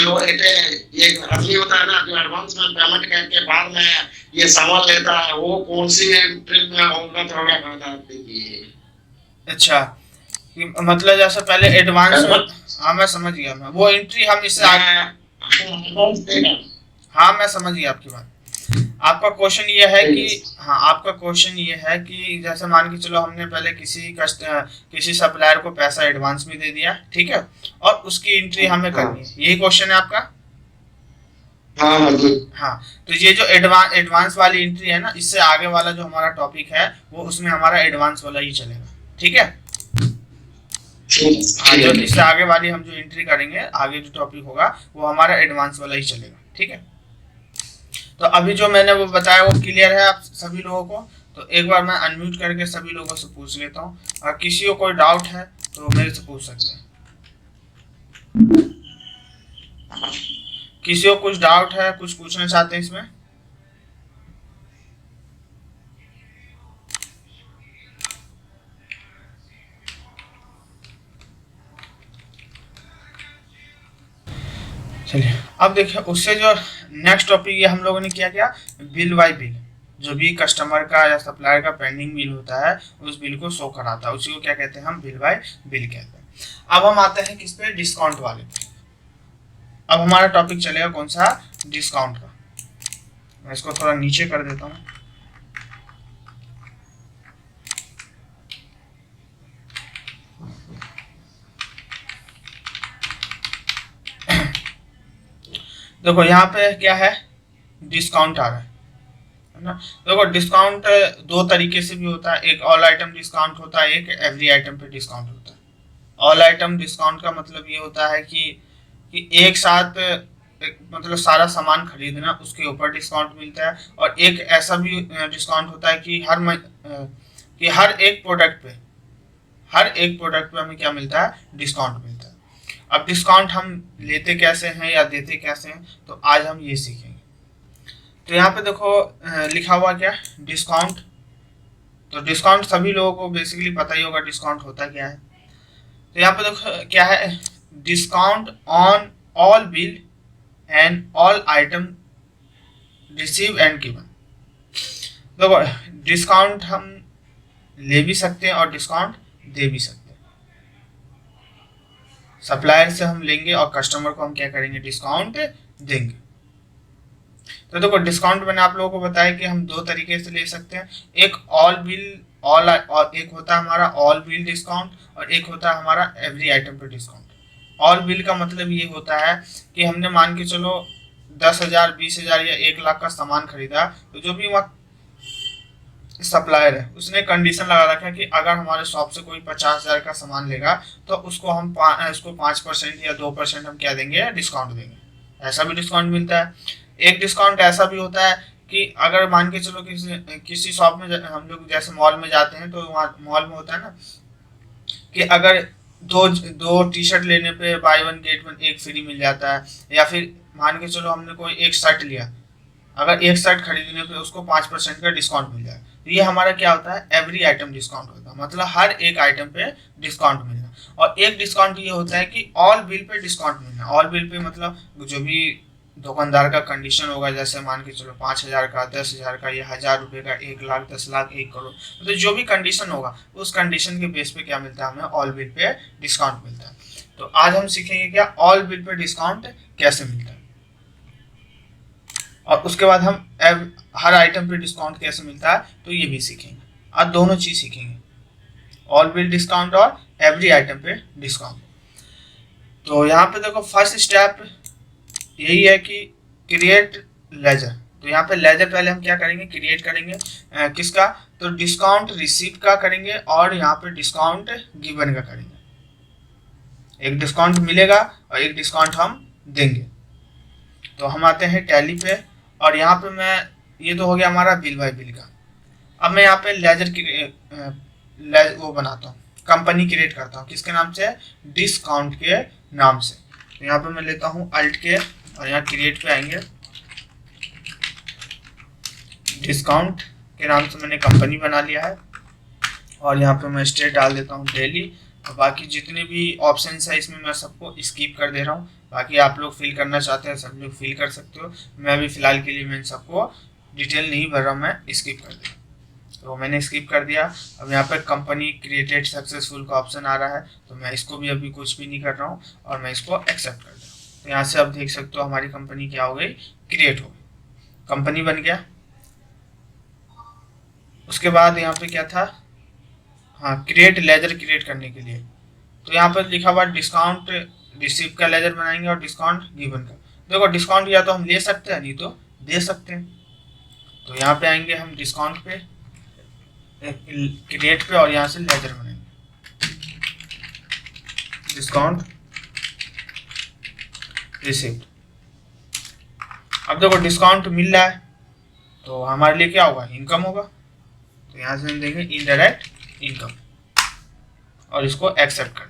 आदमी होता है ना, जो एडवांस में पेमेंट करके बाद में ये सामान लेता है, वो कौन सी ट्रिप में होगा, थोड़ा बता दीजिए। अच्छा, मतलब जैसे पहले एडवांस में, हाँ मैं समझ गया। मैं वो एंट्री हम इससे हाँ मैं समझ गया आपकी बात। आपका क्वेश्चन ये है कि, हाँ आपका क्वेश्चन ये है कि जैसे मान के चलो हमने पहले किसी सप्लायर को पैसा एडवांस में दे दिया, ठीक है, और उसकी एंट्री हमें करनी है, यही क्वेश्चन है आपका। हाँ, तो ये जो एडवांस वाली एंट्री है ना, इससे आगे वाला जो हमारा टॉपिक है वो उसमें हमारा एडवांस वाला ही चलेगा। ठीक है, हाँ, जो इससे आगे वाली हम जो एंट्री करेंगे, आगे जो टॉपिक होगा वो हमारा एडवांस वाला ही चलेगा। ठीक है, तो अभी जो मैंने वो बताया वो क्लियर है आप सभी लोगों को। तो एक बार मैं अनम्यूट करके सभी लोगों से पूछ लेता हूँ, अगर किसी को कोई डाउट है तो मेरे से पूछ सकते हैं। किसी को कुछ डाउट है, कुछ पूछना चाहते हैं इसमें? चलिए अब देखिए, उससे जो नेक्स्ट टॉपिक ये हम लोगों ने क्या बिल बाय बिल। जो भी कस्टमर का या सप्लायर का पेंडिंग बिल होता है उस बिल को शो कराता है, उसी को क्या कहते हैं हम, बिल बाय बिल कहते हैं। अब हम आते हैं किस पे, डिस्काउंट वाले पे। अब हमारा टॉपिक चलेगा कौन सा, डिस्काउंट का। मैं इसको थोड़ा नीचे कर देता हूँ। देखो यहाँ पे क्या है, डिस्काउंट आ रहा है। है ना। देखो डिस्काउंट दो तरीके से भी होता है, एक ऑल आइटम डिस्काउंट होता है, एक एवरी आइटम पे डिस्काउंट होता है। ऑल आइटम डिस्काउंट का मतलब ये होता है कि एक साथ मतलब सारा सामान खरीदना उसके ऊपर डिस्काउंट मिलता है। और एक ऐसा भी डिस्काउंट होता है कि कि हर एक प्रोडक्ट पे हमें क्या मिलता है, डिस्काउंट मिलता है। अब डिस्काउंट हम लेते कैसे हैं या देते कैसे हैं, तो आज हम ये सीखेंगे। तो यहाँ पे देखो लिखा हुआ क्या, डिस्काउंट। तो डिस्काउंट सभी लोगों को बेसिकली पता ही होगा डिस्काउंट होता क्या है। तो यहाँ पे देखो क्या है, discount on all bill and all item receive and given. देखो डिस्काउंट हम ले भी सकते हैं और डिस्काउंट दे भी सकते हैं। सप्लायर से हम लेंगे और कस्टमर को हम क्या करेंगे, डिस्काउंट देंगे। तो देखो डिस्काउंट मैंने आप लोगों को बताया कि हम दो तरीके से ले सकते हैं, एक एक होता है हमारा ऑल बिल डिस्काउंट और एक होता है हमारा एवरी आइटम पे डिस्काउंट। ऑल बिल का मतलब ये होता है कि हमने मान के चलो 10,000, 20,000 या 1 लाख का सामान खरीदा, तो जो भी वहाँ सप्लायर है उसने कंडीशन लगा रखा है कि अगर हमारे शॉप से कोई 50,000 का सामान लेगा तो उसको हम उसको 5% या 2% हम क्या देंगे, डिस्काउंट देंगे। ऐसा भी डिस्काउंट मिलता है। एक डिस्काउंट ऐसा भी होता है कि अगर मान के चलो किसी शॉप में हम लोग जैसे मॉल में जाते हैं, तो वहाँ मॉल में होता है ना कि अगर दो टी शर्ट लेने पे बाय 1 गेट 1 एक फ्री मिल जाता है, या फिर मान के चलो हमने कोई एक शर्ट लिया, अगर एक शर्ट खरीदने पे उसको 5% का डिस्काउंट मिल जाए। तो ये हमारा क्या होता है, एवरी आइटम डिस्काउंट होता है, मतलब हर एक आइटम पे डिस्काउंट मिलना। और एक डिस्काउंट ये होता है कि ऑल बिल पे डिस्काउंट मिलना। ऑल बिल पे मतलब जो भी दुकानदार का कंडीशन होगा, जैसे मान के चलो 5,000 का, 10,000 का, या 1,000 रुपये का, 1 लाख, 10 लाख, 1 करोड़, मतलब जो भी कंडीशन होगा उस कंडीशन के बेस पे क्या मिलता है, हमें ऑल बिल पे डिस्काउंट मिलता है। तो आज हम सीखेंगे क्या, ऑल बिल पे डिस्काउंट कैसे मिलता है, और उसके बाद हम हर आइटम पे डिस्काउंट कैसे मिलता है तो ये भी सीखेंगे। आज दोनों चीज सीखेंगे, ऑल बिल डिस्काउंट और एवरी आइटम पे डिस्काउंट। तो यहाँ पे देखो फर्स्ट स्टेप यही है कि क्रिएट लेजर। तो यहाँ पे लेजर पहले हम क्या करेंगे, क्रिएट करेंगे किसका, तो डिस्काउंट रिसीव का करेंगे और यहाँ पे डिस्काउंट गिवन का करेंगे। एक डिस्काउंट मिलेगा और एक डिस्काउंट हम देंगे। तो हम आते हैं टैली पे, और यहाँ पे मैं, ये तो हो गया हमारा बिल बाय बिल का। अब मैं यहाँ पे लेजर वो बनाता हूँ, कंपनी क्रिएट करता हूँ, किसके नाम से, डिस्काउंट के नाम से। तो यहाँ पे मैं लेता हूँ अल्ट के और यहाँ क्रिएट पे आएंगे, डिस्काउंट के नाम से मैंने कंपनी बना लिया है। और यहाँ पे मैं स्टेट डाल देता हूँ डेली, और बाकी जितने भी ऑप्शन है इसमें मैं सबको स्किप कर दे रहा हूँ। बाकी आप लोग फिल करना चाहते हैं सब लोग फिल कर सकते हो, मैं अभी फिलहाल के लिए मैं सबको डिटेल नहीं भर रहा हूँ, मैं स्किप कर दे रहा हूँ। तो मैंने स्किप कर दिया। अब यहाँ पे कंपनी क्रिएटेड सक्सेसफुल का ऑप्शन आ रहा है, तो मैं इसको भी अभी कुछ भी नहीं कर रहा हूँ और मैं इसको एक्सेप्ट कर दे रहा हूँ। तो यहाँ से अब देख सकते हो हमारी कंपनी क्या हो गई, क्रिएट हो गई, कंपनी बन गया। उसके बाद यहाँ पे क्या था, हाँ क्रिएट लेजर क्रिएट करने के लिए, तो यहाँ पर लिखा हुआ डिस्काउंट रिसीव का लेजर बनाएंगे और डिस्काउंट गिवन का। देखो डिस्काउंट या तो हम ले सकते हैं, नहीं तो दे सकते हैं। तो यहाँ पे आएंगे हम डिस्काउंट पे, क्रिएट पे, और यहाँ से लेजर बनाएंगे, डिस्काउंट रिसीव। अब देखो डिस्काउंट मिल रहा है तो हमारे लिए क्या होगा, इनकम होगा। तो यहाँ से हम देंगे इनडायरेक्ट इनकम और इसको एक्सेप्ट कर दें।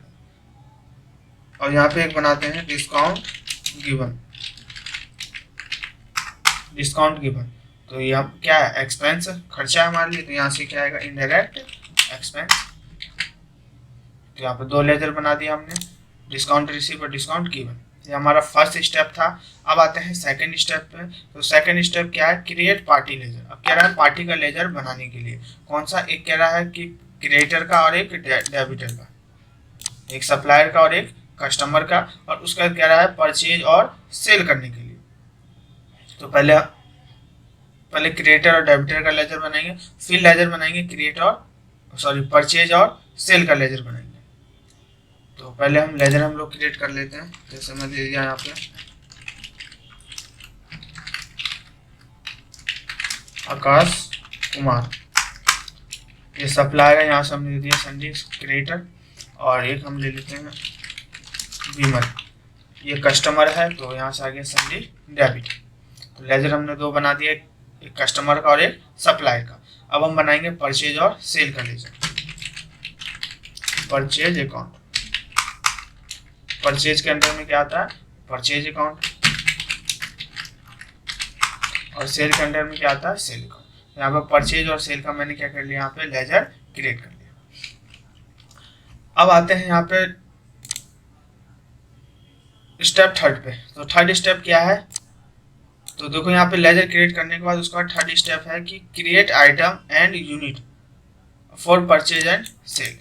और यहाँ पे एक बनाते हैं डिस्काउंट गिवन, डिस्काउंट गिवन। तो यहाँ क्या है, एक्सपेंस खर्चा है हमारे लिए, तो यहाँ से क्या आएगा, इनडायरेक्ट एक्सपेंस। तो यहाँ पे दो लेजर बना दिया हमने, डिस्काउंट रिसीव और डिस्काउंट गिवन। ये हमारा फर्स्ट स्टेप था। अब आते हैं सेकंड स्टेप पे। तो सेकंड स्टेप क्या है, क्रिएट पार्टी लेजर। अब कह रहा है पार्टी का लेजर बनाने के लिए कौन सा, एक कह रहा है कि क्रिएटर का और एक डेबिटर का, एक सप्लायर का और एक कस्टमर का, और उसका कह रहा है परचेज और सेल करने के लिए। तो पहले क्रिएटर और डेबिटर का लेजर बनाएंगे, फिर लेजर बनाएंगे परचेज और सेल का लेजर बनाएंगे। तो पहले हम लेजर हम लोग क्रिएट कर लेते हैं, जैसे मैं दे दिया यहाँ पे आकाश कुमार, ये सप्लायर है, यहाँ से हमने दे दिया संजय क्रिएटर, और एक हम ले लेते हैं विमल, ये कस्टमर है, तो यहाँ से आ गया संजय डेबिट। तो लेजर हमने दो बना दिया, एक कस्टमर का और एक सप्लायर का। अब हम बनाएंगे परचेज और सेल का लेजर। परचेज अकाउंट, परचेज के अंदर में क्या आता है, परचेज अकाउंट, और सेल के अंदर में क्या आता है, सेल अकाउंट। यहाँ पर परचेज और सेल का मैंने क्या कर लिया, यहाँ पे लेजर क्रिएट कर लिया। अब आते हैं यहाँ पे स्टेप थर्ड पे। तो थर्ड स्टेप क्या है, तो देखो यहाँ पे लेजर क्रिएट करने के बाद उसका थर्ड स्टेप है कि create item and unit for purchase and sale.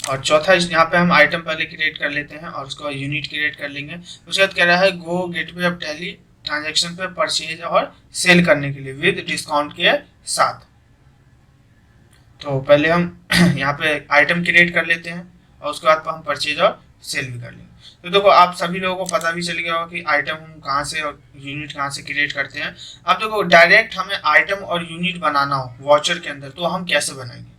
और चौथा यहाँ पे हम आइटम पहले क्रिएट कर लेते हैं और उसके बाद यूनिट क्रिएट कर लेंगे। उसके बाद कह रहा है गो गेटवे ऑफ टैली ट्रांजैक्शन पे परचेज और सेल करने के लिए विद डिस्काउंट के साथ। तो पहले हम यहाँ पे आइटम क्रिएट कर लेते हैं और उसके बाद हम परचेज और सेल भी कर लेंगे। तो देखो आप सभी लोगों को पता भी चल गया होगा कि आइटम हम कहाँ से और यूनिट कहाँ से क्रिएट करते हैं। अब देखो डायरेक्ट हमें आइटम और यूनिट बनाना हो वॉचर के अंदर, तो हम कैसे बनाएंगे।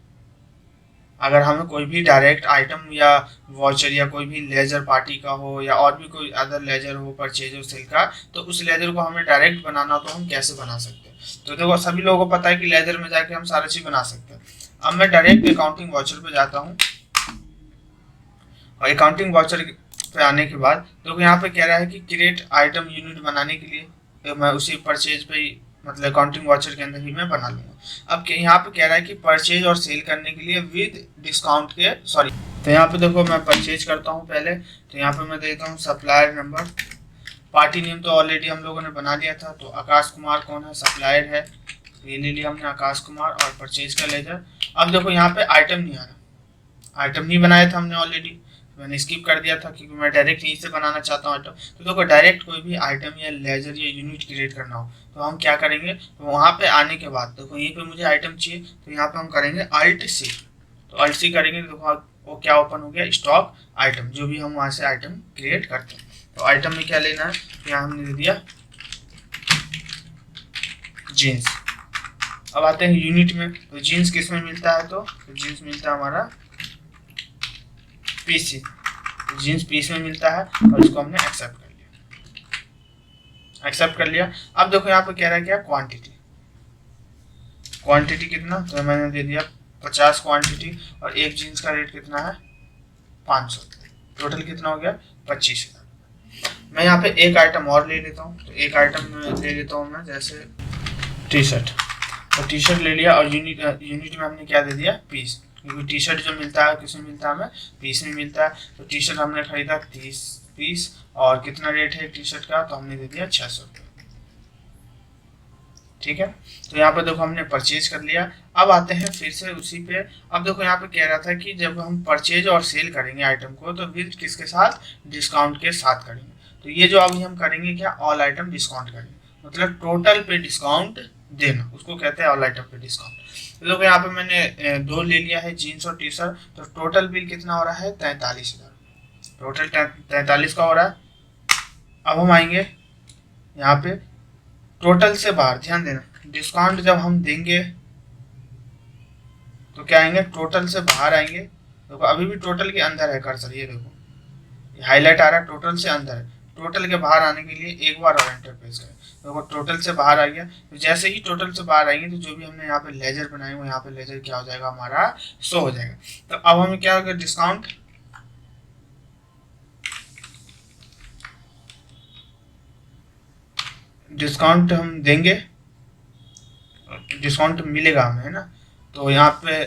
अगर हमें कोई भी डायरेक्ट आइटम या वॉचर या कोई भी लेजर पार्टी का हो या और भी कोई अदर लेजर हो परचेज और सेल का, तो उस लेजर को हमें डायरेक्ट बनाना हो तो हम कैसे बना सकते हैं। तो देखो सभी लोगों को पता है कि लेजर में जाके हम सारा चीज बना सकते हैं। अब मैं डायरेक्ट अकाउंटिंग वॉचर पे जाता हूँ और अकाउंटिंग वॉचर पे आने के बाद देखो यहाँ पे कह रहा है कि क्रिएट आइटम यूनिट बनाने के लिए, तो मैं उसी परचेज पे ही मतलब अकाउंटिंग वॉचर के अंदर ही मैं बना लूंगा। अब यहाँ पे कह रहा है कि परचेज और सेल करने के लिए विद डिस्काउंट के सॉरी, तो यहाँ पे देखो मैं परचेज करता हूँ पहले, तो यहाँ पे मैं देता हूँ सप्लायर नंबर, पार्टी नेम तो ऑलरेडी हम लोगों ने बना लिया था, तो आकाश कुमार कौन है, सप्लायर है, ये ले लिया हमने आकाश कुमार, और परचेज का लेजर। अब देखो यहाँ पे आइटम नहीं आ रहा, आइटम नहीं बनाया था हमने ऑलरेडी, मैंने स्किप कर दिया था क्योंकि मैं डायरेक्ट यहीं से बनाना चाहता हूँ आइटम। तो देखो डायरेक्ट कोई भी आइटम या लेजर या यूनिट क्रिएट करना हो तो हम क्या करेंगे, तो वहाँ पे आने के बाद देखो यहीं पे मुझे आइटम चाहिए, तो यहाँ पे हम करेंगे अल्ट सी। तो अल्ट सी करेंगे तो देखो वो क्या ओपन हो गया, स्टॉक आइटम, जो भी हम वहाँ से आइटम क्रिएट करते हैं। तो आइटम में क्या लेना है, तो यहाँ हमने दे दिया जीन्स। अब आते हैं यूनिट में, तो जीन्स किस में मिलता है, तो जीन्स मिलता है हमारा पीस, जीन्स पीस में मिलता है, और इसको हमने एक्सेप्ट कर लिया, एक्सेप्ट कर लिया। अब देखो यहाँ पे कह रहा है क्या, क्वांटिटी, क्वांटिटी कितना, तो मैंने दे दिया 50 क्वांटिटी, और एक जीन्स का रेट कितना है 500, टोटल कितना हो गया 25,000। मैं यहाँ पे एक आइटम और ले लेता हूँ, तो एक आइटम ले लेता हूँ मैं, जैसे टी शर्ट, तो टी शर्ट ले लिया, और यूनिट में हमने क्या दे दिया, पीस, क्योंकि टी शर्ट जो मिलता है किसमें मिलता है, हमें पीस में मिलता है। तो टी शर्ट हमने खरीदा 30 पीस, और कितना रेट है टी शर्ट का, तो हमने दे दिया 600 रुपये, ठीक है। तो यहाँ पे देखो हमने परचेज कर लिया। अब आते हैं फिर से उसी पे, अब देखो यहाँ पे कह रहा था कि जब हम परचेज और सेल करेंगे आइटम को तो विद किसके साथ, डिस्काउंट के साथ करेंगे। तो ये जो अभी हम करेंगे क्या, ऑल आइटम डिस्काउंट करेंगे, मतलब टोटल पे डिस्काउंट देना, उसको कहते हैं ऑल आइटम पे डिस्काउंट। तो देखो यहाँ पे मैंने दो ले लिया है, जीन्स और टी शर्ट, तो टोटल बिल कितना हो रहा है 43,000, टोटल 43 का हो रहा है। अब हम आएंगे यहाँ पे टोटल से बाहर, ध्यान देना डिस्काउंट जब हम देंगे तो क्या आएंगे, टोटल से बाहर आएंगे। देखो अभी भी टोटल के अंदर है कर्सर, ये देखो हाईलाइट आ रहा है, टोटल से अंदर है। टोटल के बाहर आने के लिए एक बार और एंटर प्रेस करें, देखो टोटल से बाहर आ गया। तो जैसे ही टोटल से बाहर आएंगे तो जो भी हमने यहाँ पे लेजर बनाए हुए, यहाँ पे लेजर क्या हो जाएगा, हमारा शो हो जाएगा। तो अब हमें क्या होगा, डिस्काउंट, डिस्काउंट हम देंगे, डिस्काउंट मिलेगा हमें, है ना। तो यहाँ पे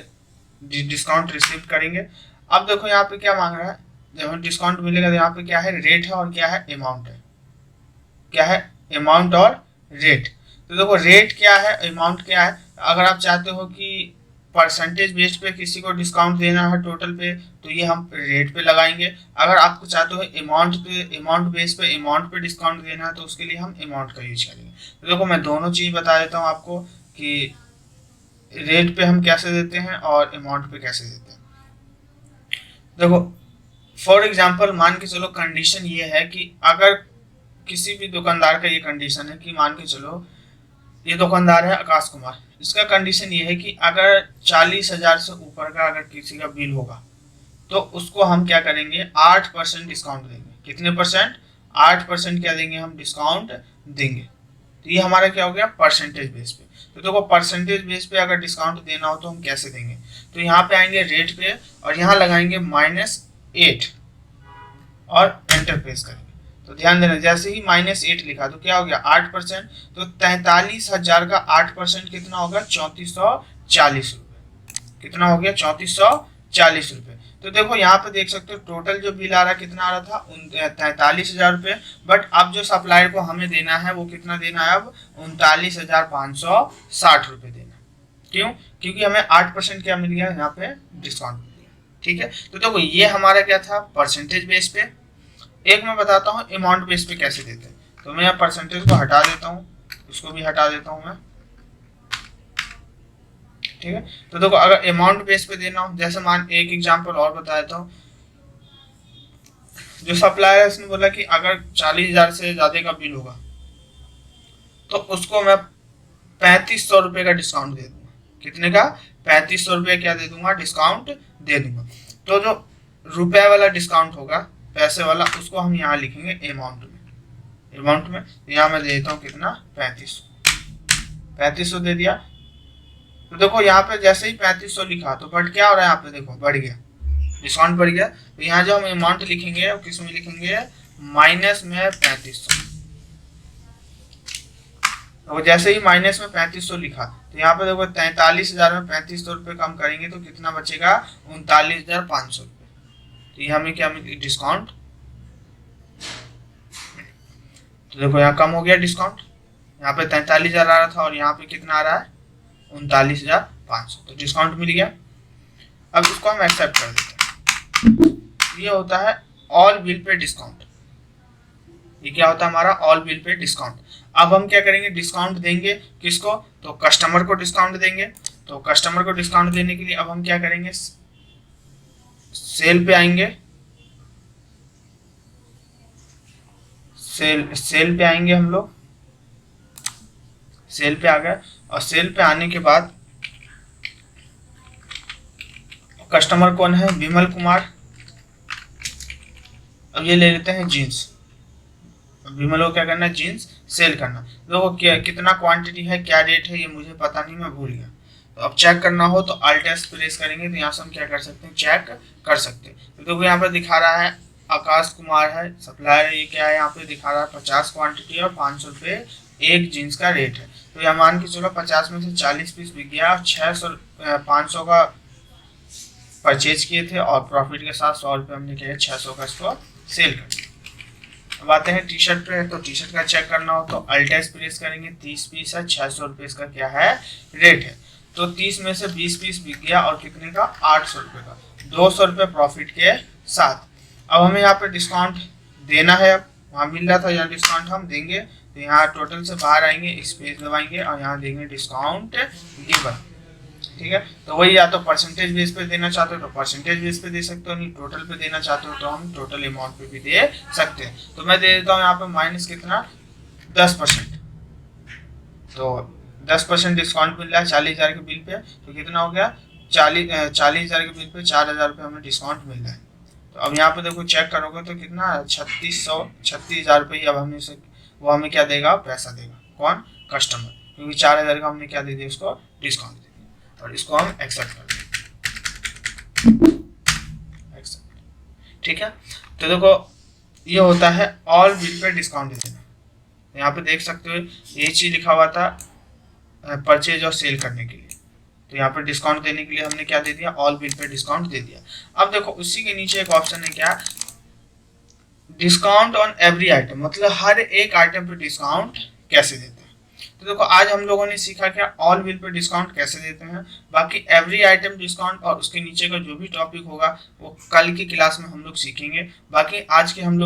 डिस्काउंट रिसीव करेंगे। अब देखो यहाँ पे क्या मांग रहा है, जब हमें डिस्काउंट मिलेगा तो यहाँ पे क्या है, रेट है और क्या है, अमाउंट है, क्या है, अमाउंट और रेट। तो देखो रेट क्या है, अमाउंट क्या है। अगर आप चाहते हो कि परसेंटेज बेस्ड पे किसी को डिस्काउंट देना है टोटल पे, तो ये हम रेट पे लगाएंगे। अगर आपको चाहते हो अमाउंट पे, अमाउंट बेस पे अमाउंट पे डिस्काउंट देना है, तो उसके लिए हम अमाउंट का यूज करेंगे। तो देखो मैं दोनों चीज़ बता देता हूँ आपको कि रेट पे हम कैसे देते हैं और अमाउंट पे कैसे देते हैं। देखो फॉर एग्जांपल मान के चलो कंडीशन ये है कि अगर किसी भी दुकानदार का ये कंडीशन है कि मान के चलो ये दुकानदार है आकाश कुमार, इसका कंडीशन ये है कि अगर 40,000 से ऊपर का अगर किसी का बिल होगा तो उसको हम क्या करेंगे 8% डिस्काउंट देंगे। कितने परसेंट? 8% क्या देंगे हम डिस्काउंट देंगे। तो ये हमारा क्या हो गया परसेंटेज बेस पे। तो देखो परसेंटेज बेस पे अगर डिस्काउंट देना हो तो हम कैसे देंगे, तो यहाँ पे आएंगे रेट पे और यहाँ लगाएंगे -8 और एंटर प्रेस करेंगे। तो ध्यान देना जैसे ही -8 लिखा तो क्या हो गया 8%, तो 43,000 का 8% कितना होगा 3440 रुपये। कितना हो गया 3440 रुपये। तो देखो यहाँ पे देख सकते हो टोटल जो बिल आ रहा कितना आ रहा था 43,000 रुपये, बट अब जो सप्लायर को हमें देना है वो कितना देना है अब 39,560 रुपये देना। क्यों? क्योंकि हमें 8% क्या मिल गया यहाँ पे डिस्काउंट मिल गया। ठीक है, तो देखो ये हमारा क्या था परसेंटेज बेस पे। एक मैं बताता हूँ अमाउंट बेस पे कैसे देते हैं। तो मैं यहाँ परसेंटेज को हटा देता हूँ, इसको भी हटा देता हूँ मैं। ठीक है, तो देखो अगर अमाउंट बेस पे देना हो, जैसे मान एक एग्जांपल और बता देता हूँ। जो सप्लायर है उसने बोला कि अगर 40,000 से ज्यादा का बिल होगा तो उसको मैं 3500 रुपये का डिस्काउंट दे दूंगा। कितने का? 3500 रुपये क्या दे दूंगा डिस्काउंट दे दूंगा। तो जो रुपए वाला डिस्काउंट होगा पैसे वाला उसको हम यहाँ लिखेंगे अमाउंट में। यहाँ मैं दे देता हूँ कितना 3500 दे दिया। तो देखो यहाँ पे जैसे ही 3500 लिखा तो बट क्या हो रहा है यहाँ पे देखो बढ़ गया, डिस्काउंट बढ़ गया। तो यहाँ जो हम अमाउंट लिखेंगे वो किस में लिखेंगे माइनस में 3500। तो जैसे ही माइनस में 3500 लिखा तो यहाँ पे देखो 43,000 में 3500 रुपये कम करेंगे तो कितना बचेगा 39,500 रुपये। तो ये हमें क्या डिस्काउंट, तो देखो यहाँ कम हो गया डिस्काउंट। यहाँ पे 43,000 आ रहा था और यहाँ पे कितना आ रहा है 39,500। तो डिस्काउंट मिल गया। अब इसको हम एक्सेप्ट कर देते हैं। ये होता है ऑल बिल पे डिस्काउंट। ये क्या होता है हमारा ऑल बिल पे डिस्काउंट। अब हम क्या करेंगे डिस्काउंट देंगे किसको, तो कस्टमर को डिस्काउंट देंगे। तो कस्टमर को डिस्काउंट देने के लिए अब हम क्या करेंगे सेल पे आएंगे। सेल पे आएंगे हम लोग। सेल पे आ गए और सेल पे आने के बाद कस्टमर कौन है विमल कुमार। अब ये ले लेते हैं जीन्स। विमल को क्या करना है जीन्स सेल करना। देखो क्या कितना क्वांटिटी है क्या रेट है ये मुझे पता नहीं, मैं भूल गया। तो अब चेक करना हो तो अल्ट एस प्रेस करेंगे तो यहाँ से हम क्या कर सकते हैं चेक कर सकते हैं। तो देखो यहाँ पर दिखा रहा है आकाश कुमार है सप्लायर है। ये क्या है यहाँ पे दिखा रहा है 50 क्वांटिटी और 500 रुपये एक जीन्स का रेट है। तो यहाँ मान के चलो 50 में से 40 पीस बिक गया और 500 का परचेज किए थे और प्रॉफिट के साथ 100 रुपये हमने किया 600 का इसको सेल कर दिया। अब आते हैं टी शर्ट पे। तो टी शर्ट का चेक करना हो तो अल्ट एस प्रेस करेंगे। 30 पीस है 600 रुपये इसका क्या है रेट है। तो 30 में से 20 पीस बिक गया और कितने का 800 रुपये का 200 रुपये प्रॉफिट के साथ। अब हमें यहाँ पे डिस्काउंट देना है। अब वहाँ मिल रहा था यहाँ डिस्काउंट हम देंगे। तो यहाँ टोटल से बाहर आएंगे स्पेस दबाएंगे और यहाँ देंगे डिस्काउंट गिवन। ठीक है, तो वही या तो परसेंटेज बेस पे देना चाहते हो तो परसेंटेज बेस पे दे सकते हो, नहीं टोटल पे देना चाहते हो तो हम टोटल अमाउंट पे भी दे सकते हैं। तो मैं दे देता हूँ यहाँ पे माइनस कितना 10%। तो 10% डिस्काउंट मिल रहा है 40,000 के बिल पे। तो कितना हो गया 40,000 के बिल पे 4,000 रुपये हमें डिस्काउंट मिल रहा है। तो अब यहाँ पे देखो चेक करोगे तो कितना 36,000 रुपये अब हमें से वो हमें क्या देगा पैसा देगा कौन कस्टमर, क्योंकि 4,000 का हमने क्या दे दिया उसको डिस्काउंट दे दिया। और इसको हम एक्सेप्ट कर देंगे एक्सेप्ट। ठीक है, तो देखो ये होता है ऑल बिल पे डिस्काउंट देना। यहाँ पे देख सकते हो ये चीज लिखा हुआ था परचेज और सेल करने के लिए। तो यहाँ पे डिस्काउंट देने के लिए हमने क्या दे दिया ऑल बिल पे डिस्काउंट दे दिया। अब देखो उसी के नीचे एक ऑप्शन है क्या डिस्काउंट ऑन एवरी आइटम, मतलब हर एक आइटम पे डिस्काउंट कैसे देते हैं। तो देखो आज हम लोगों ने सीखा क्या ऑल बिल पे डिस्काउंट कैसे देते हैं। बाकी एवरी आइटम डिस्काउंट और उसके नीचे का जो भी टॉपिक होगा वो कल की क्लास में हम लोग सीखेंगे। बाकी आज के हम लोग